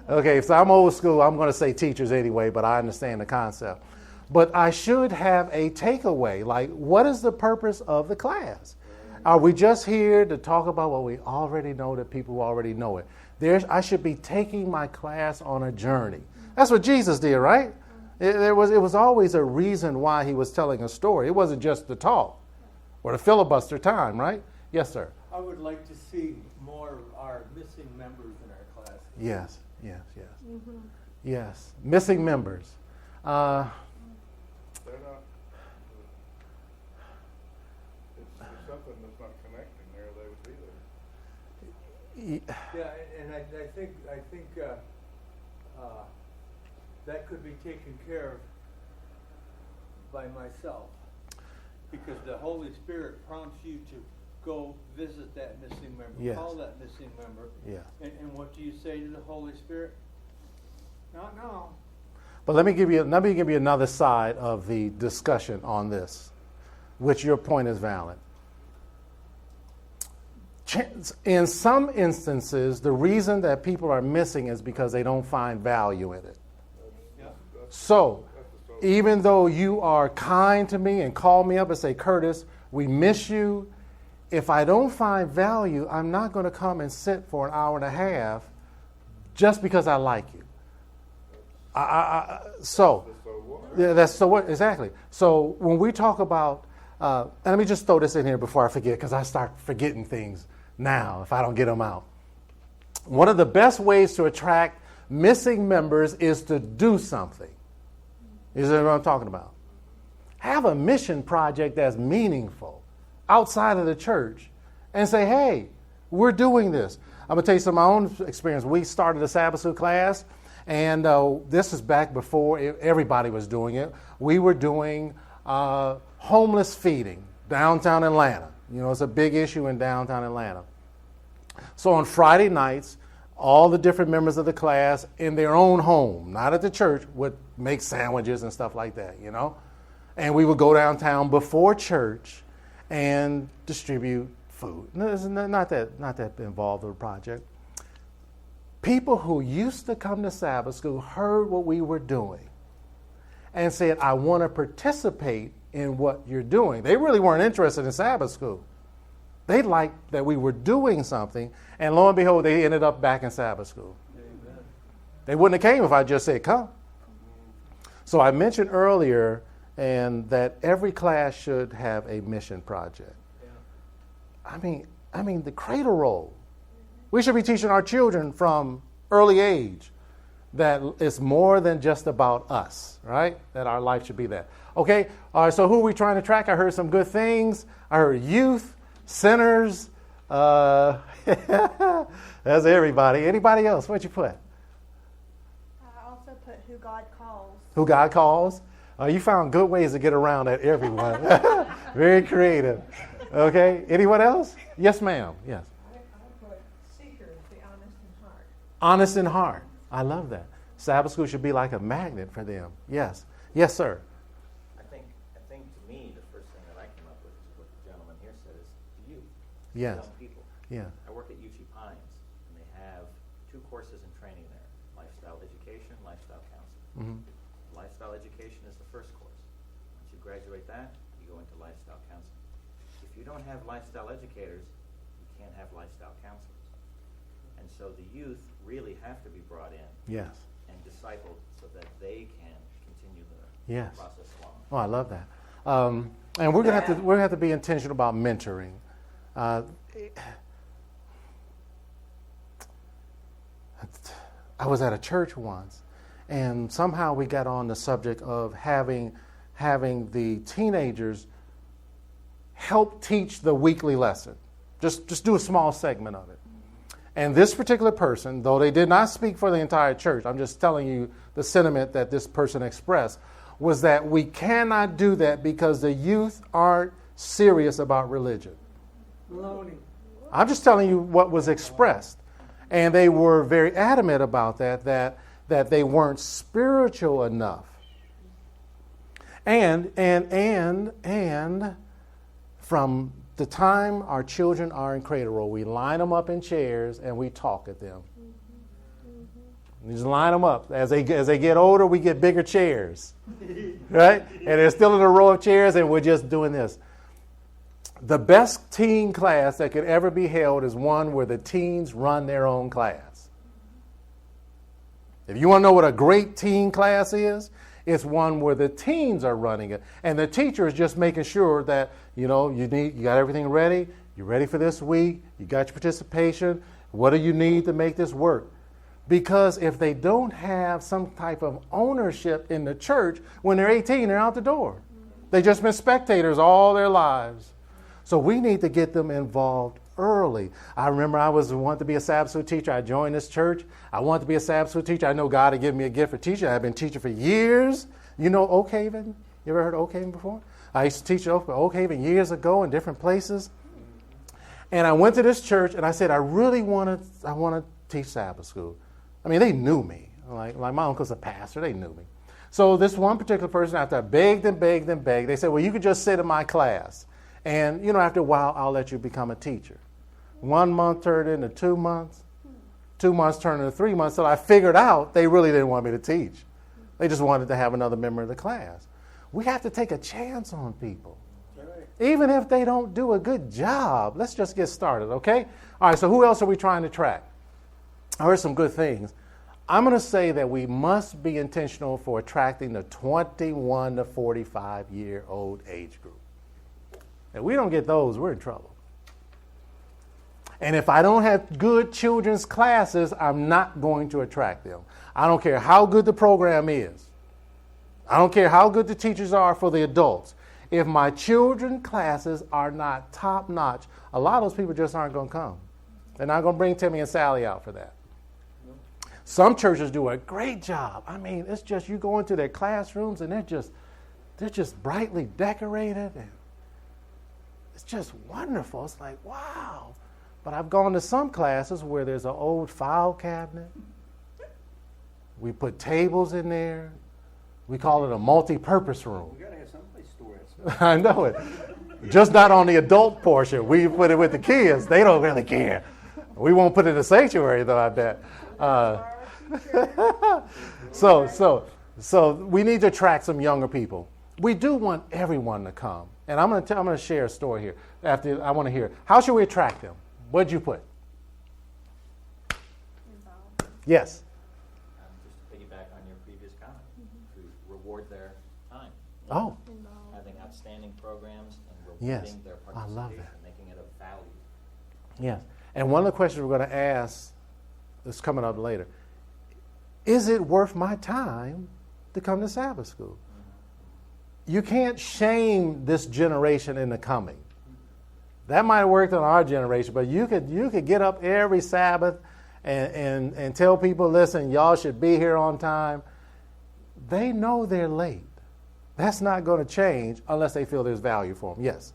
Okay, so I'm old school. I'm going to say teachers anyway, but I understand the concept. But I should have a takeaway, like what is the purpose of the class? Are we just here to talk about what we already know, that people already know it? I should be taking my class on a journey. That's what Jesus did, right? It was always a reason why he was telling a story. It wasn't just the talk or the filibuster time, right? Yes, sir. I would like to see more of our missing members in our class. Yes. Mm-hmm. Yes. Missing members. They're not. It's something that's not connecting there. They would be there. Yeah, and I think that could be taken care of by myself, because the Holy Spirit prompts you to go visit that missing member, yes. call that missing member. Yeah. And what do you say to the Holy Spirit? Not now. But let me give you another side of the discussion on this, which your point is valid. In some instances, the reason that people are missing is because they don't find value in it. So, even though you are kind to me and call me up and say, Curtis, we miss you, if I don't find value, I'm not going to come and sit for an hour and a half just because I like you. That's so what? Exactly. So when we talk about, and let me just throw this in here before I forget, because I start forgetting things now if I don't get them out. One of the best ways to attract missing members is to do something. Is that what I'm talking about? Have a mission project that's meaningful outside of the church and say, hey, we're doing this. I'm going to tell you some of my own experience. We started a Sabbath school class, and this is back before everybody was doing it. We were doing homeless feeding downtown Atlanta. It's a big issue in downtown Atlanta. So on Friday nights, all the different members of the class in their own home, not at the church, would make sandwiches and stuff like that, you know. And we would go downtown before church and distribute food. No, it's not that involved with the project. People who used to come to Sabbath school heard what we were doing and said, I want to participate in what you're doing. They really weren't interested in Sabbath school. They liked that we were doing something, and lo and behold, they ended up back in Sabbath school. Amen. They wouldn't have came if I just said, come. So I mentioned earlier and that every class should have a mission project. Yeah. I mean the cradle roll. We should be teaching our children from early age that it's more than just about us, right? That our life should be that. Okay, all right, so who are we trying to track? I heard some good things. I heard youth, sinners. That's everybody. Anybody else? What'd you put? I also put who God calls. Who God calls. You found good ways to get around that, everyone. Very creative. Okay, anyone else? Yes, ma'am. Yes. I put seekers, the honest in heart. Honest in heart. I love that. Sabbath school should be like a magnet for them. Yes. Yes, sir. I think to me, the first thing that I came up with is what the gentleman here said is the youth. Yes. Young people. Yeah. I work at UC Pines, and they have 2 courses in training there: lifestyle education, lifestyle counseling. Mm-hmm. Lifestyle education is the first course. Once you graduate that, you go into lifestyle counseling. If you don't have lifestyle educators, you can't have lifestyle counselors. And so the youth really have to be brought in. Yes. And discipled so that they can continue the yes. process along. Oh, I love that. And we're gonna have to be intentional about mentoring. I was at a church once, and somehow we got on the subject of having the teenagers help teach the weekly lesson. Just do a small segment of it. And this particular person, though they did not speak for the entire church, I'm just telling you the sentiment that this person expressed, was that we cannot do that because the youth aren't serious about religion. Baloney. I'm just telling you what was expressed. And they were very adamant about that they weren't spiritual enough. And from the time our children are in cradle roll, we line them up in chairs and we talk at them. We just line them up. As they get older, we get bigger chairs, right? And they're still in a row of chairs, and we're just doing this. The best teen class that could ever be held is one where the teens run their own class. If you want to know what a great teen class is, it's one where the teens are running it, and the teacher is just making sure that you got everything ready. You're ready for this week. You got your participation. What do you need to make this work? Because if they don't have some type of ownership in the church, when they're 18, they're out the door. They've just been spectators all their lives. So we need to get them involved early. I remember I wanted to be a Sabbath school teacher. I joined this church. I wanted to be a Sabbath school teacher. I know God had given me a gift for teaching. I've been teaching for years. You know Oak Haven? You ever heard of Oak Haven before? I used to teach at Oak Haven years ago in different places. And I went to this church and I said, I want to teach Sabbath school. I mean, they knew me. Like my uncle's a pastor. They knew me. So this one particular person, after I begged and begged and begged, they said, well, you could just sit in my class. And, after a while, I'll let you become a teacher. 1 month turned into 2 months. 2 months turned into 3 months. So I figured out they really didn't want me to teach. They just wanted to have another member of the class. We have to take a chance on people. Right. Even if they don't do a good job. Let's just get started, okay? All right, so who else are we trying to track? I heard some good things. I'm going to say that we must be intentional for attracting the 21 to 45-year-old age group. If we don't get those, we're in trouble. And if I don't have good children's classes, I'm not going to attract them. I don't care how good the program is. I don't care how good the teachers are for the adults. If my children's classes are not top-notch, a lot of those people just aren't going to come. They're not going to bring Timmy and Sally out for that. Some churches do a great job. I mean, it's just you go into their classrooms and they're just brightly decorated, and it's just wonderful. It's like, wow. But I've gone to some classes where there's an old file cabinet. We put tables in there. We call it a multi-purpose room. We gotta have someplace to store that stuff. I know it. Just not on the adult portion. We put it with the kids. They don't really care. We won't put it in the sanctuary, though, I bet. So we need to attract some younger people. We do want everyone to come. And I'm going to share a story here. After I want to hear it. How should we attract them? What'd you put? Yes. Just to piggyback on your previous comment, to reward their time. Oh. Having outstanding programs and Yes. rewarding their I participation, love that. making it of value. Yes. And one of the questions we're going to ask is coming up later. Is it worth my time to come to Sabbath school? You can't shame this generation into coming. That might have worked on our generation, but you could get up every Sabbath and tell people, listen, y'all should be here on time. They know they're late. That's not going to change unless they feel there's value for them. Yes?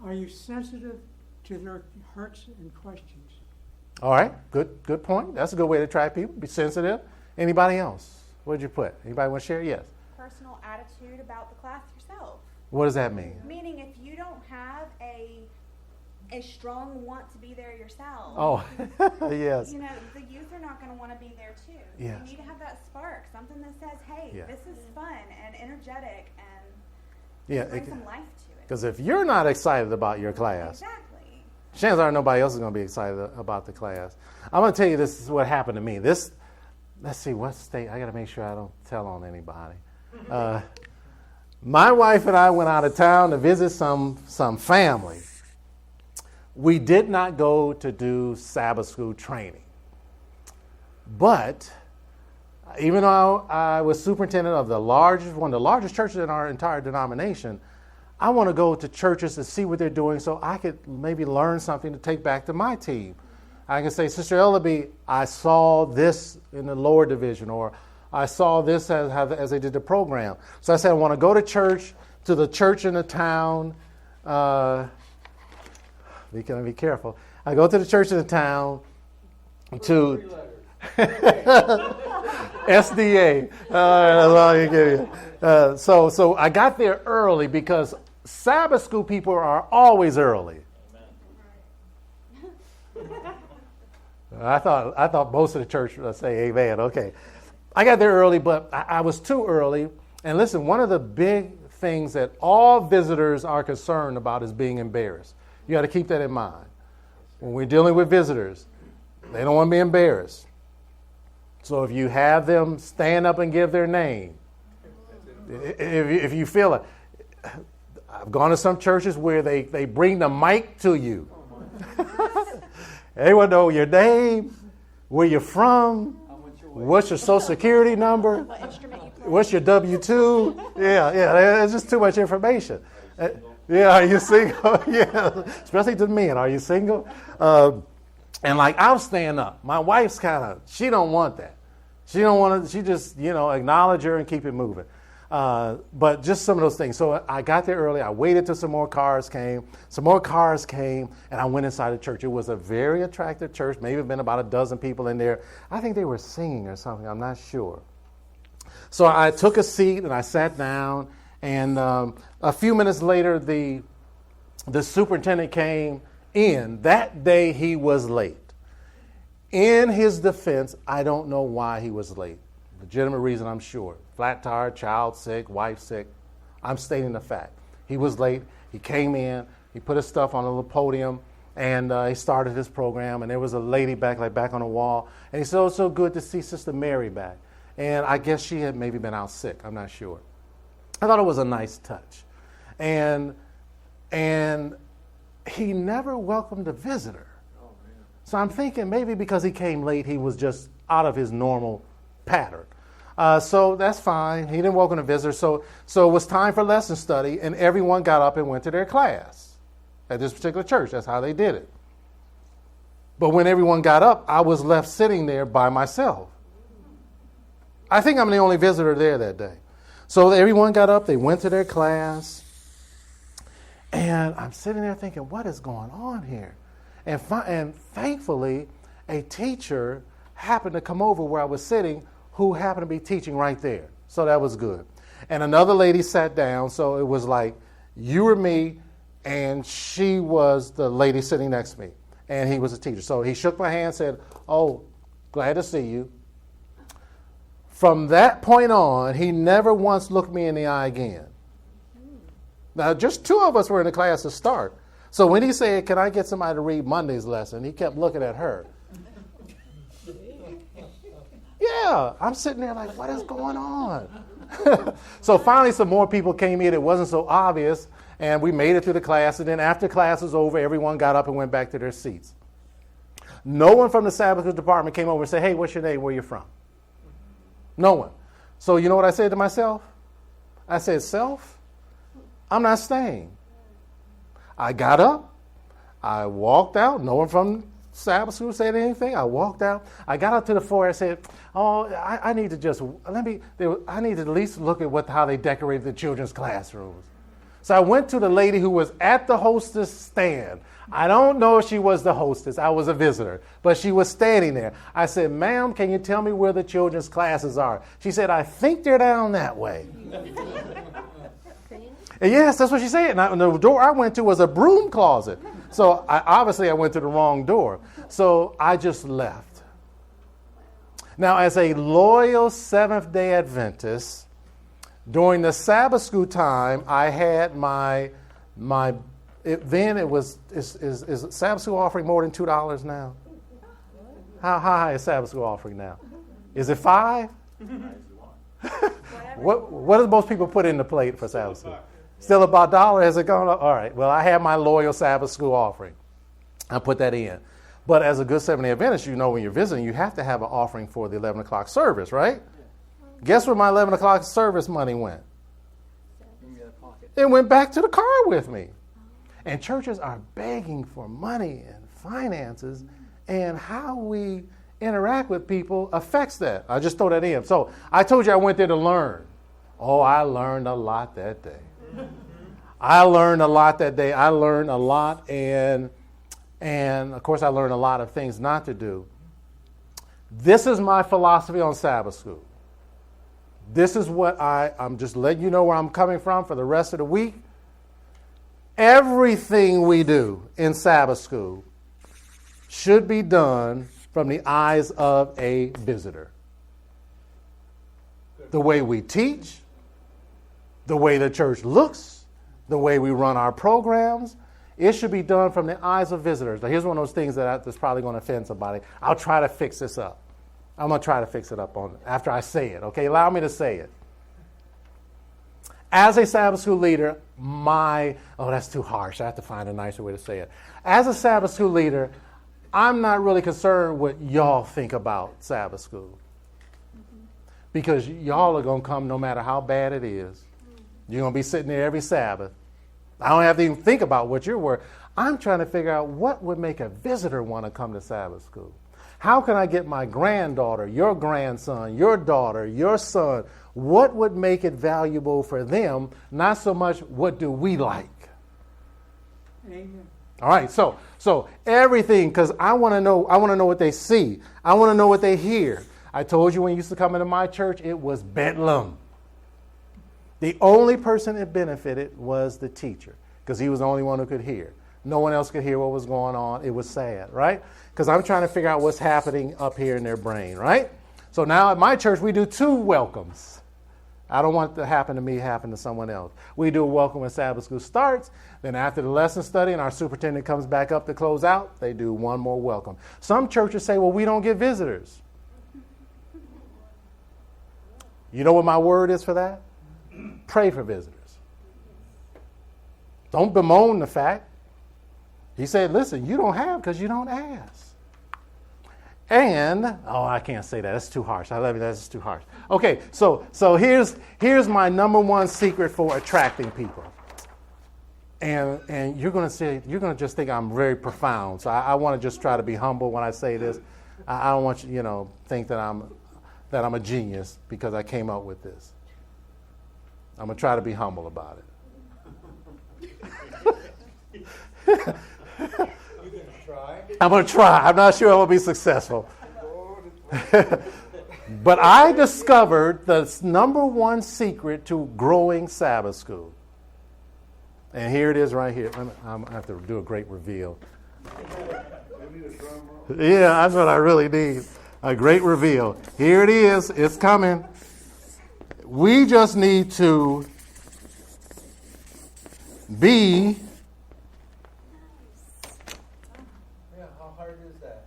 Are you sensitive to their hurts and questions? All right. Good point. That's a good way to attract people. Be sensitive. Anybody else? What did you put? Anybody want to share? Yes. Personal attitude about the class yourself. What does that mean? Meaning if you don't have a strong want to be there yourself. Oh, yes. You know, the youth are not going to want to be there too. Yes. You need to have that spark, something that says, hey, Yeah. this is fun and energetic and Yeah, bring some life to it. Because if you're not excited about your class, Exactly. chances are nobody else is going to be excited about the class. I'm going to tell you this is what happened to me. Let's see, what state? I got to make sure I don't tell on anybody. My wife and I went out of town to visit some family. We did not go to do Sabbath school training. But even though I was superintendent of one of the largest churches in our entire denomination, I want to go to churches to see what they're doing so I could maybe learn something to take back to my team. I can say, Sister Ellaby, I saw this in the lower division, or I saw this as they did the program. So I said, I want to go to church, to the church in the town. We gotta be careful. I go to the church in the town to SDA. That's all you give you. So I got there early because Sabbath school people are always early. I thought most of the church would say amen. Okay. I got there early, but I was too early. And listen, one of the big things that all visitors are concerned about is being embarrassed. You got to keep that in mind. When we're dealing with visitors, they don't want to be embarrassed. So if you have them stand up and give their name, if you feel it, I've gone to some churches where they bring the mic to you. Everyone know your name, where you're from, what's your social security number, what's your W-2. Yeah, it's just too much information. Yeah, are you single? Yeah, especially to men. Are you single? And like, I'll stand up. My wife's she don't want that. She don't want to. She just acknowledge her and keep it moving. But just some of those things. So I got there early. I waited till some more cars came. Some more cars came, and I went inside the church. It was a very attractive church. Maybe been about a dozen people in there. I think they were singing or something. I'm not sure. So I took a seat and I sat down. And a few minutes later, the superintendent came in. That day, he was late. In his defense, I don't know why he was late. Legitimate reason, I'm sure. Flat tire, child sick, wife sick. I'm stating the fact. He was late. He came in. He put his stuff on a little podium, and he started his program. And there was a lady back on the wall. And he said, "Oh, it's so good to see Sister Mary back." And I guess she had maybe been out sick. I'm not sure. I thought it was a nice touch. And he never welcomed a visitor. So I'm thinking maybe because he came late, he was just out of his normal pattern. So that's fine. He didn't welcome a visitor. So it was time for lesson study, and everyone got up and went to their class at this particular church. That's how they did it. But when everyone got up, I was left sitting there by myself. I think I'm the only visitor there that day. So everyone got up, they went to their class, and I'm sitting there thinking, what is going on here? And thankfully, a teacher happened to come over where I was sitting who happened to be teaching right there. So that was good. And another lady sat down, so it was like you or me, and she was the lady sitting next to me, and he was a teacher. So he shook my hand, said, "Oh, glad to see you." From that point on, he never once looked me in the eye again. Now, just 2 of us were in the class to start. So when he said, "Can I get somebody to read Monday's lesson?" he kept looking at her. Yeah, I'm sitting there like, what is going on? So finally some more people came in. It wasn't so obvious, and we made it through the class. And then after class was over, everyone got up and went back to their seats. No one from the Sabbath department came over and said, "Hey, what's your name? Where you from?" No one. So you know what I said to myself? I said, "Self, I'm not staying." I got up. I walked out. No one from Sabbath school said anything. I walked out. I got up to the floor and said, "Oh, I need to just, I need to at least look at how they decorated the children's classrooms." So I went to the lady who was at the hostess stand. I don't know if she was the hostess. I was a visitor. But she was standing there. I said, "Ma'am, can you tell me where the children's classes are?" She said, "I think they're down that way." And yes, that's what she said. And the door I went to was a broom closet. So obviously I went to the wrong door. So I just left. Now, as a loyal Seventh-day Adventist, during the Sabbath school time, I had is Sabbath school offering more than $2 now? How high is Sabbath school offering now? Is it $5? What do most people put in the plate for Sabbath school? Still about $1? Has it gone up? All right. Well, I have my loyal Sabbath school offering. I put that in. But as a good Seventh-day Adventist, you know when you're visiting, you have to have an offering for the 11 o'clock service, right? Guess where my 11 o'clock service money went? It went back to the car with me. And churches are begging for money and finances, and how we interact with people affects that. I just throw that in. So I told you I went there to learn. Oh, I learned a lot that day. I learned a lot that day. I learned a lot, and of course I learned a lot of things not to do. This is my philosophy on Sabbath school. This is what I'm just letting you know where I'm coming from for the rest of the week. Everything we do in Sabbath school should be done from the eyes of a visitor. The way we teach, the way the church looks, the way we run our programs, it should be done from the eyes of visitors. Now, here's one of those things that's probably going to offend somebody. I'll try to fix this up. I'm going to try to fix it up after I say it. Okay, allow me to say it. As a Sabbath school leader, that's too harsh. I have to find a nicer way to say it. As a Sabbath school leader, I'm not really concerned what y'all think about Sabbath school. Because y'all are going to come no matter how bad it is. You're going to be sitting there every Sabbath. I don't have to even think about what you're worth. I'm trying to figure out what would make a visitor want to come to Sabbath school. How can I get my granddaughter, your grandson, your daughter, your son, what would make it valuable for them? Not so much what do we like. Amen. All right, so everything, because I want to know what they see. I want to know what they hear. I told you when you used to come into my church, it was bedlam. The only person that benefited was the teacher, because he was the only one who could hear. No one else could hear what was going on. It was sad, right? Because I'm trying to figure out what's happening up here in their brain, right? So now at my church, we do 2 welcomes. I don't want it to happen to me, happen to someone else. We do a welcome when Sabbath school starts. Then after the lesson study and our superintendent comes back up to close out, they do one more welcome. Some churches say, well, we don't get visitors. You know what my word is for that? Pray for visitors. Don't bemoan the fact. He said, listen, you don't have because you don't ask. And, I can't say that. That's too harsh. I love you. That's too harsh. Okay, so here's my number one secret for attracting people. And you're going to just think I'm very profound. So I want to just try to be humble when I say this. I don't want you to think that I'm a genius because I came up with this. I'm going to try to be humble about it. try. I'm going to try. I'm not sure I will be successful. But I discovered the number one secret to growing Sabbath school. And here it is right here. I'm going to have to do a great reveal. Yeah, that's what I really need. A great reveal. Here it is. It's coming. We just need to be. Yeah, how hard is that?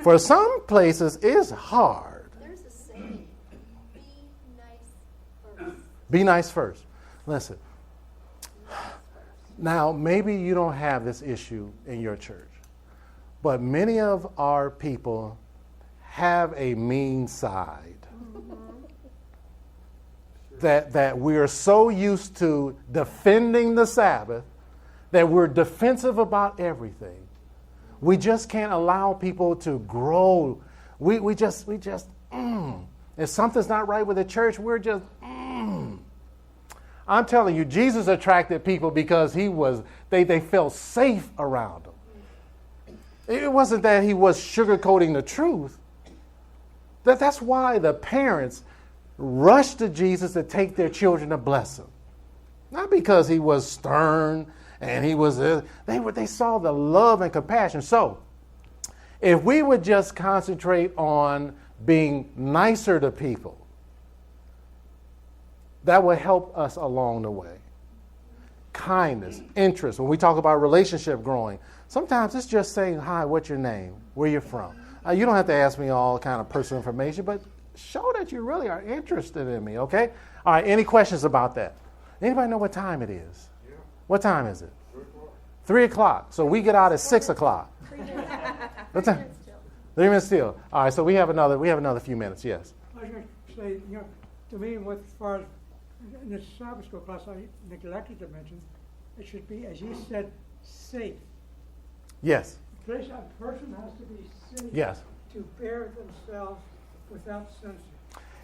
For some places, it's hard. There's a saying, be nice first. Be nice first. Listen. Now, maybe you don't have this issue in your church, but many of our people have a mean side. That we are so used to defending the Sabbath that we're defensive about everything. We just can't allow people to grow. We just if something's not right with the church, we're just I'm telling you, Jesus attracted people because they felt safe around him. It wasn't that he was sugarcoating the truth. That's why the parents rushed to Jesus to take their children to bless him. Not because he was stern and they saw the love and compassion. So, if we would just concentrate on being nicer to people, that would help us along the way. Kindness, interest. When we talk about relationship growing, sometimes it's just saying, hi, what's your name? Where you from? You don't have to ask me all kind of personal information, but show that you really are interested in me, okay? All right, any questions about that? Anybody know what time it is? Yeah. What time is it? 3 o'clock. So we get out at 6 o'clock. 3 minutes. What time? 3 minutes still. All right, so we have another few minutes, yes. I was going to say, to me, as far as in the Sabbath school class, I neglected to mention, it should be, as you said, safe. Yes. A person has to be safe Yes. to bear themselves without censor.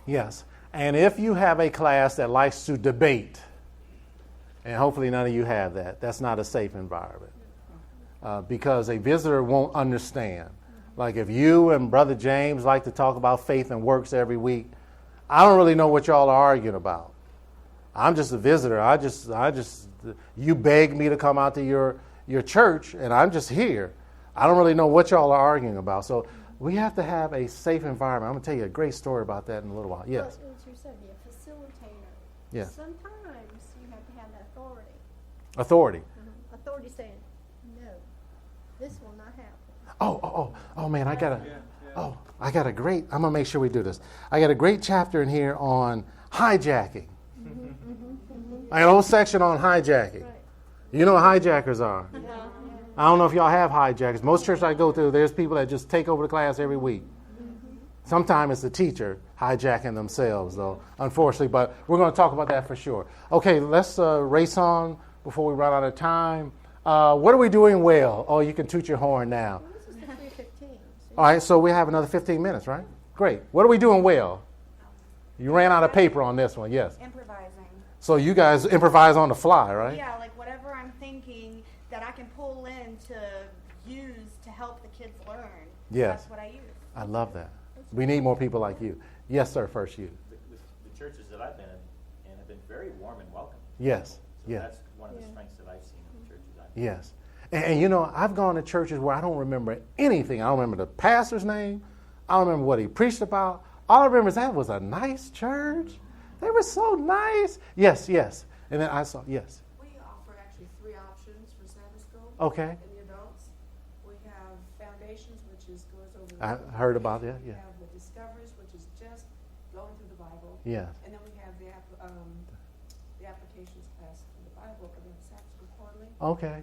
Yes. And if you have a class that likes to debate, and hopefully none of you have that, that's not a safe environment. Because a visitor won't understand. Like if you and Brother James like to talk about faith and works every week, I don't really know what y'all are arguing about. I'm just a visitor. You begged me to come out to your church, and I'm just here. I don't really know what y'all are arguing about. So we have to have a safe environment. I'm going to tell you a great story about that in a little while. Yes. Well, as you said, be a facilitator. Yes. Sometimes you have to have that authority. Authority. Mm-hmm. Authority saying, no, this will not happen. Oh, man, I got a great, I'm going to make sure we do this. I got a great chapter in here on hijacking. I got a whole section on hijacking. Right. You know what hijackers are. Yeah. I don't know if y'all have hijackers. Most churches I go to, there's people that just take over the class every week. Sometimes it's the teacher hijacking themselves, though, unfortunately. But we're going to talk about that for sure. Okay, let's race on before we run out of time. What are we doing well? Oh, you can toot your horn now. Well, this is the 3:15. All right, so we have another 15 minutes, right? Great. What are we doing well? You ran out of paper on this one, yes. Improvising. So you guys improvise on the fly, right? Yeah, like whatever I'm thinking that I can pull in to use to help the kids learn. Yes. That's what I use. I love that. We need more people like you. Yes, sir, first you. The churches that I've been in have been very warm and welcoming. Yes. So yes. That's one of the strengths that I've seen in the churches I've been Yes. And I've gone to churches where I don't remember anything. I don't remember the pastor's name. I don't remember what he preached about. All I remember is that was a nice church. They were so nice. Yes. And then I saw, yes. We offer actually 3 options for Sabbath school. Okay. And the adults. We have Foundations, which goes over the I Bible. heard about that, yeah. We have the Discoveries, which is just going through the Bible. Yes. And then we have the applications class for the Bible for the Sabbath school quarterly. Okay.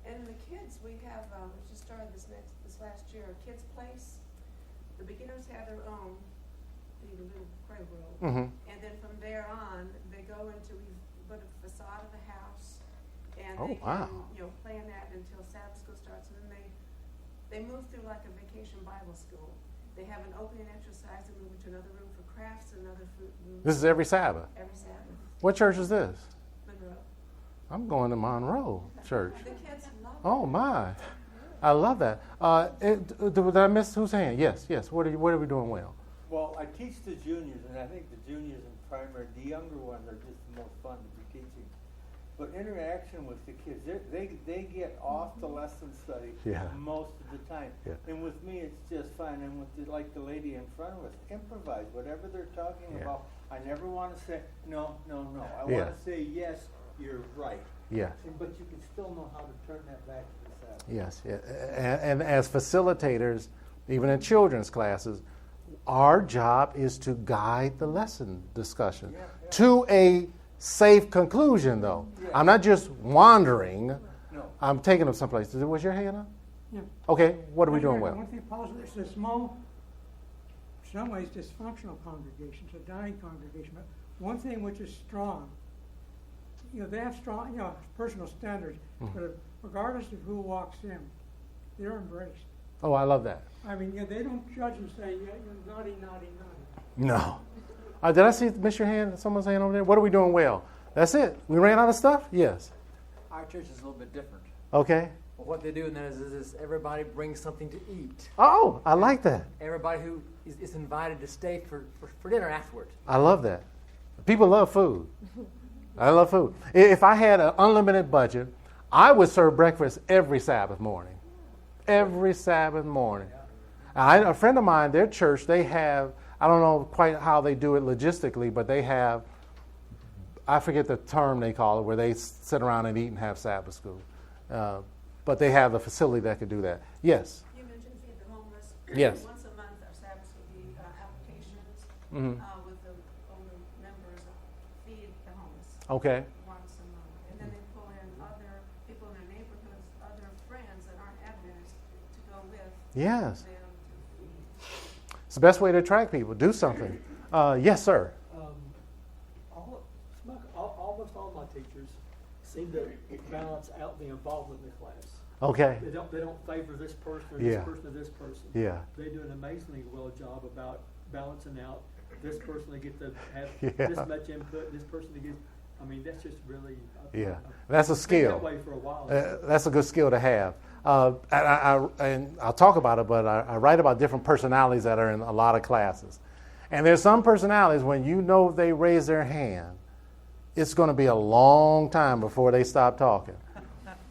And the kids, we have, we just started this last year, a kids' place. The beginners have their own, the little prayer world. Mm-hmm. And then from there on, they go into, we put a facade of the house, and Oh, they wow. can, plan that until Sabbath school starts, and then they move through like a vacation Bible school. They have an opening exercise, and move into another room for crafts, another room. This is every Sabbath. Every Sabbath. What church is this? Monroe. I'm going to Monroe Church. The kids love it. Oh, my. I love that. Did I miss whose hand? Yes. What are we doing well? Well, I teach the juniors, and I think the juniors in primary, the younger ones are just the most fun to be teaching. But interaction with the kids, they get off the lesson study most of the time. Yeah. And with me, it's just fine. And with like the lady in front of us, improvise. Whatever they're talking about, I never want to say, no. I want to say, yes, you're right. Yes. But you can still know how to turn that back to the Sabbath. Yes. And as facilitators, even in children's classes, our job is to guide the lesson discussion to a safe conclusion, though. Yeah. I'm not just wandering. No. I'm taking them someplace. Was your hand up? Yeah. Okay, what are we doing well? One thing positive, it's a small, in some ways dysfunctional congregation, it's a dying congregation, but one thing which is strong, they have strong, personal standards, but regardless of who walks in, they're embraced. Oh, I love that. I mean, they don't judge and say, you're naughty. No. Did I see miss your hand? Someone's hand over there? What are we doing well? That's it. We ran out of stuff? Yes. Our church is a little bit different. Okay. Well, what they do in that is everybody brings something to eat. Oh, I like that. Everybody who is invited to stay for dinner afterwards. I love that. People love food. I love food. If I had an unlimited budget, I would serve breakfast every Sabbath morning. Every Sabbath morning. A friend of mine, their church, they have, I don't know quite how they do it logistically, but they have, I forget the term they call it, where they sit around and eat and have Sabbath school. But they have a facility that could do that. Yes? You mentioned Feed the Homeless. Yes. Once a month, our Sabbath school applications with the older members Feed the Homeless. Okay. Once a month. And then they pull in other people in their neighborhoods, other friends that aren't Adventists to go with Yes. them. It's the best way to attract people. Do something. Yes, sir. Almost all my teachers seem to balance out the involvement in the class. Okay. They don't favor this person or this person or this person. Yeah. They do an amazingly well job about balancing out this person to get to have this much input, this person to get. I mean, that's just really. That's a skill. That way for a while. That's a good skill to have. And I'll talk about it, but I write about different personalities that are in a lot of classes. And there's some personalities, when you know they raise their hand, it's going to be a long time before they stop talking.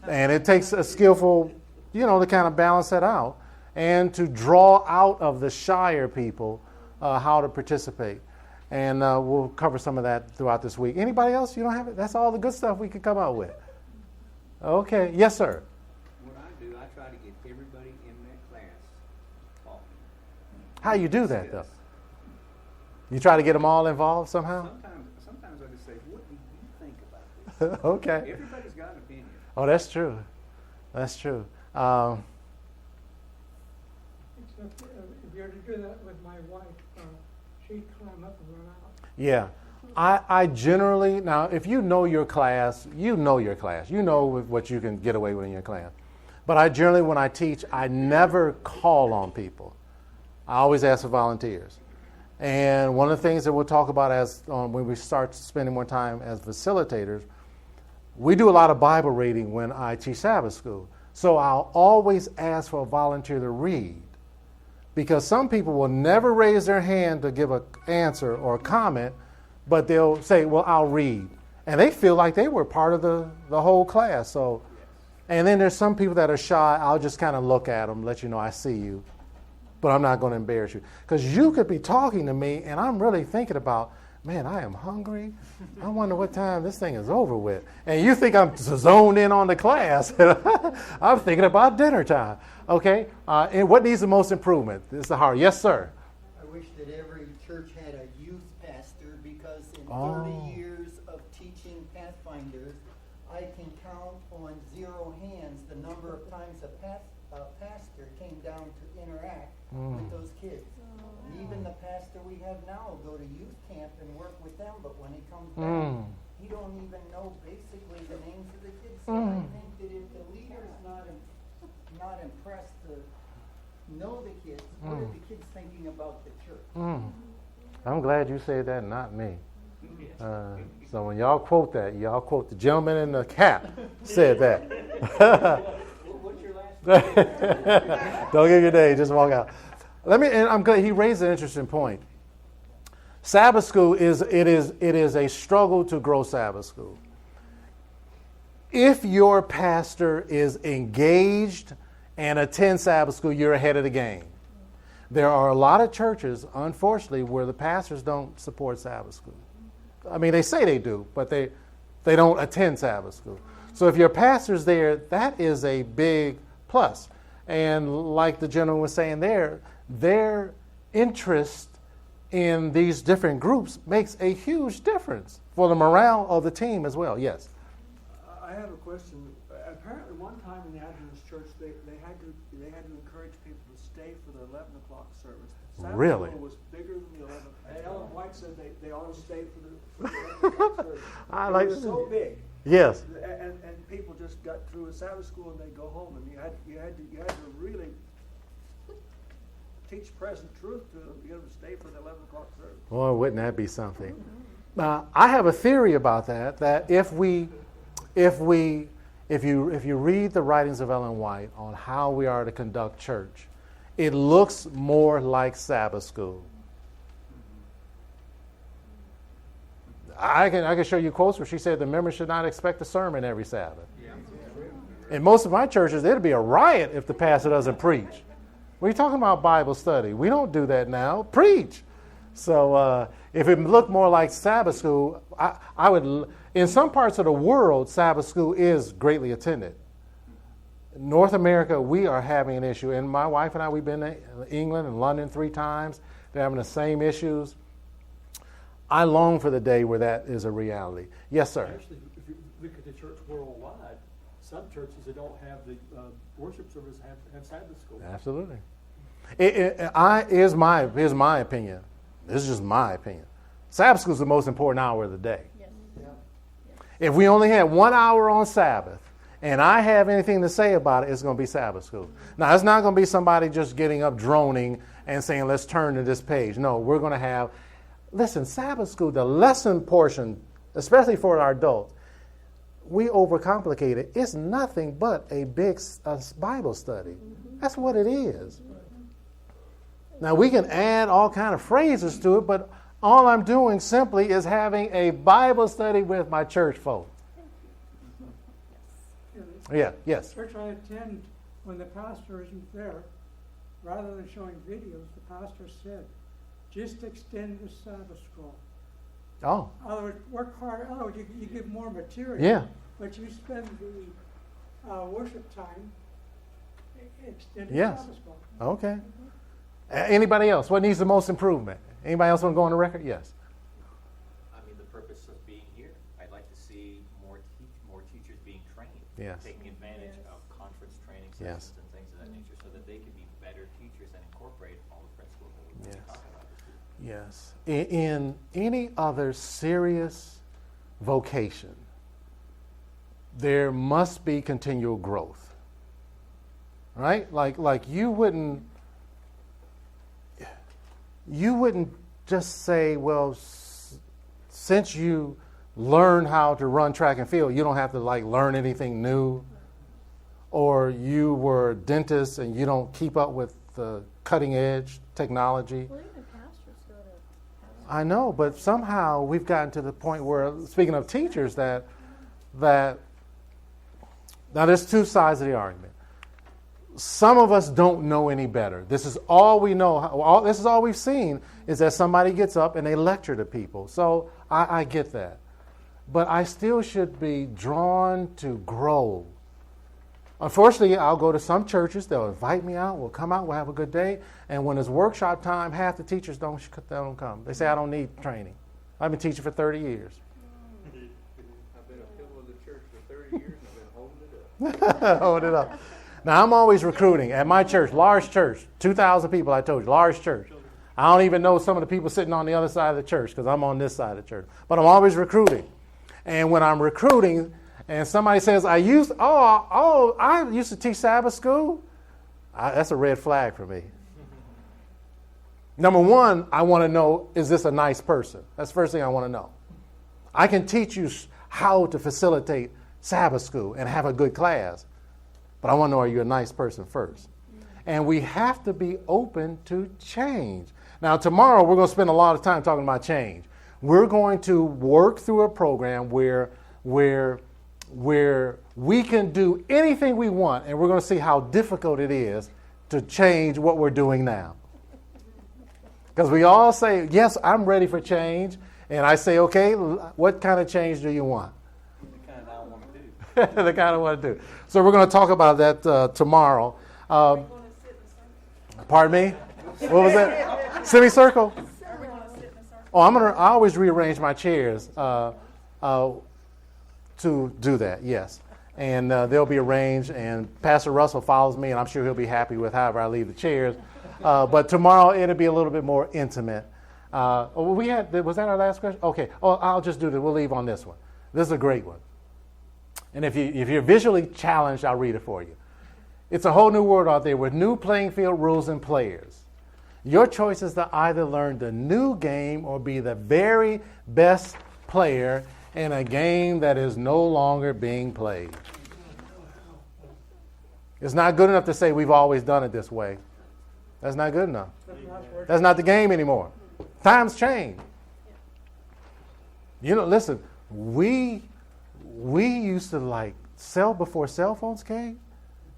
And it takes a skillful, to kind of balance that out and to draw out of the shyer people how to participate. And we'll cover some of that throughout this week. Anybody else? You don't have it? That's all the good stuff we can come out with. Okay. Yes, sir. What I do, I try to get everybody in that class talking. How you do that, though? You try to get them all involved somehow? Sometimes I just say, what do you think about this? Okay. Everybody's got an opinion. Oh, that's true. That's true. If you were to do that with my wife, she'd climb up and run out. Yeah. I generally, now, if you know your class, you know your class. You know what you can get away with in your class. But I generally, when I teach, I never call on people. I always ask for volunteers. And one of the things that we'll talk about when we start spending more time as facilitators, we do a lot of Bible reading when I teach Sabbath school. So I'll always ask for a volunteer to read. Because some people will never raise their hand to give an answer or a comment, but they'll say, well, I'll read. And they feel like they were part of the whole class. So, and then there's some people that are shy. I'll just kind of look at them, let you know I see you. But I'm not going to embarrass you. Because you could be talking to me, and I'm really thinking about, man, I am hungry. I wonder what time this thing is over with. And you think I'm zoned in on the class. I'm thinking about dinner time. Okay? And what needs the most improvement? This is the hard. Yes, sir. I wish that every church had a youth pastor, because in 30 years of teaching Pathfinders, I can count on 0 hands the number of times a pastor came down to interact with those kids. And even the pastor we have now will go to youth camp and work with them, but when he comes back, he don't even know basically the names of the kids. So I think that if the leader's not impressed to know the kids, what are the kids thinking about the church? I'm glad you said that, not me. So when y'all quote that, y'all quote the gentleman in the cap said that. What's your last Don't give your name. Just walk out. And I'm glad he raised an interesting point. Sabbath school is a struggle to grow Sabbath school. If your pastor is engaged and attends Sabbath school, you're ahead of the game. There are a lot of churches, unfortunately, where the pastors don't support Sabbath school. I mean, they say they do, but they don't attend Sabbath school. So if your pastor's there, that is a big plus. And like the gentleman was saying there, their interest in these different groups makes a huge difference for the morale of the team as well. Yes? I have a question. Apparently one time in the Adventist church, they had to encourage people to stay for the 11 o'clock service. Sabbath Really? school was bigger than the 11. Ellen White said they ought to stay for the 11 o'clock service. It was so big. Yes. And people just got through a Sabbath school and they go home, and you had to really teach present truth to them to get them to stay for the 11 o'clock service. Boy, wouldn't that be something? I have a theory about that. That if you read the writings of Ellen White on how we are to conduct church, it looks more like Sabbath school. I can show you quotes where she said the members should not expect a sermon every Sabbath. In most of my churches, it'd be a riot if the pastor doesn't preach. We're talking about Bible study. We don't do that now. Preach. So if it looked more like Sabbath school, I would. In some parts of the world, Sabbath school is greatly attended. In North America, we are having an issue. And my wife and I, we've been to England and London 3 times. They're having the same issues. I long for the day where that is a reality. Yes, sir. Actually, if you look at the church worldwide, some churches that don't have the worship service have Sabbath school. Absolutely. Here's my opinion. This is just my opinion. Sabbath school is the most important hour of the day. Yes. If we only had 1 hour on Sabbath, and I have anything to say about it, it's going to be Sabbath school. Now, it's not going to be somebody just getting up droning and saying, let's turn to this page. No, we're going to have... Listen, Sabbath school, the lesson portion, especially for our adults, we overcomplicate it. It's nothing but a big Bible study. That's what it is. Now, we can add all kind of phrases to it, but all I'm doing simply is having a Bible study with my church folk. Yeah, yes. Church I attend, when the pastor isn't there, rather than showing videos, the pastor said, just extend the Sabbath school. Oh. In other words, work hard. In other words, you give more material. Yeah. But you spend the worship time extending Yes. Sabbath school. Okay. Anybody else? What needs the most improvement? Anybody else want to go on the record? Yes. I mean, the purpose of being here. I'd like to see more teachers being trained. Yes. Taking advantage of conference training Yes. sessions and things of that nature so that they can be better teachers and incorporate all the principles that we've been talking about. Yes. In any other serious vocation, there must be continual growth. Right? Like you wouldn't just say, well, since you learn how to run track and field, you don't have to learn anything new. Or you were a dentist and you don't keep up with the cutting edge technology. Well, even pastors go to I know, but somehow we've gotten to the point where, speaking of teachers, that now there's 2 sides of the argument. Some of us don't know any better. This is all we know. This is all we've seen is that somebody gets up and they lecture to people. So I get that. But I still should be drawn to grow. Unfortunately, I'll go to some churches. They'll invite me out. We'll come out. We'll have a good day. And when it's workshop time, half the teachers don't come. They say, I don't need training. I've been teaching for 30 years. I've been a pillar of the church for 30 years, and I've been holding it up. Hold it up. Now, I'm always recruiting. At my church, large church, 2,000 people, I told you, large church. I don't even know some of the people sitting on the other side of the church because I'm on this side of the church. But I'm always recruiting. And when I'm recruiting and somebody says, I used to teach Sabbath school, that's a red flag for me. Number one, I want to know, is this a nice person? That's the first thing I want to know. I can teach you how to facilitate Sabbath school and have a good class. But I want to know, are you a nice person first? And we have to be open to change. Now, tomorrow we're going to spend a lot of time talking about change. We're going to work through a program where we can do anything we want, and we're going to see how difficult it is to change what we're doing now. Because we all say, yes, I'm ready for change. And I say, okay, what kind of change do you want? The kind I want to do. The kind I want to do. So we're going to talk about that tomorrow. Pardon me? What was that? Semicircle? Oh, I always rearrange my chairs to do that, yes. And they'll be arranged, and Pastor Russell follows me, and I'm sure he'll be happy with however I leave the chairs. But tomorrow it'll be a little bit more intimate. Was that our last question? Okay. Oh, I'll just do this. We'll leave on this one. This is a great one. And if you're visually challenged, I'll read it for you. It's a whole new world out there with new playing field rules and players. Your choice is to either learn the new game or be the very best player in a game that is no longer being played. It's not good enough to say we've always done it this way. That's not good enough. That's not the game anymore. Times change. You know, listen, we used to sell before cell phones came.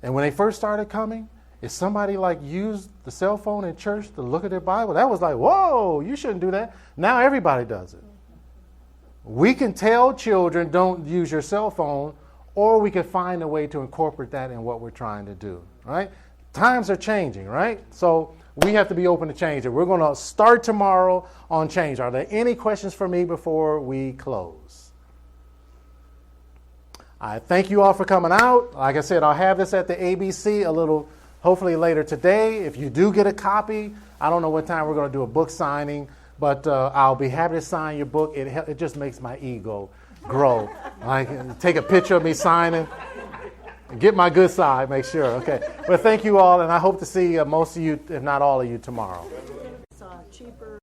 And when they first started coming, if somebody used the cell phone in church to look at their Bible, that was like, whoa, you shouldn't do that. Now everybody does it. We can tell children don't use your cell phone, or we can find a way to incorporate that in what we're trying to do, right? Times are changing, right? So we have to be open to change. And we're going to start tomorrow on change. Are there any questions for me before we close? I thank you all for coming out. Like I said, I'll have this at the ABC a little, hopefully later today. If you do get a copy, I don't know what time we're going to do a book signing, but I'll be happy to sign your book. It just makes my ego grow. Take a picture of me signing. Get my good side, make sure. Okay. But thank you all, and I hope to see most of you, if not all of you, tomorrow.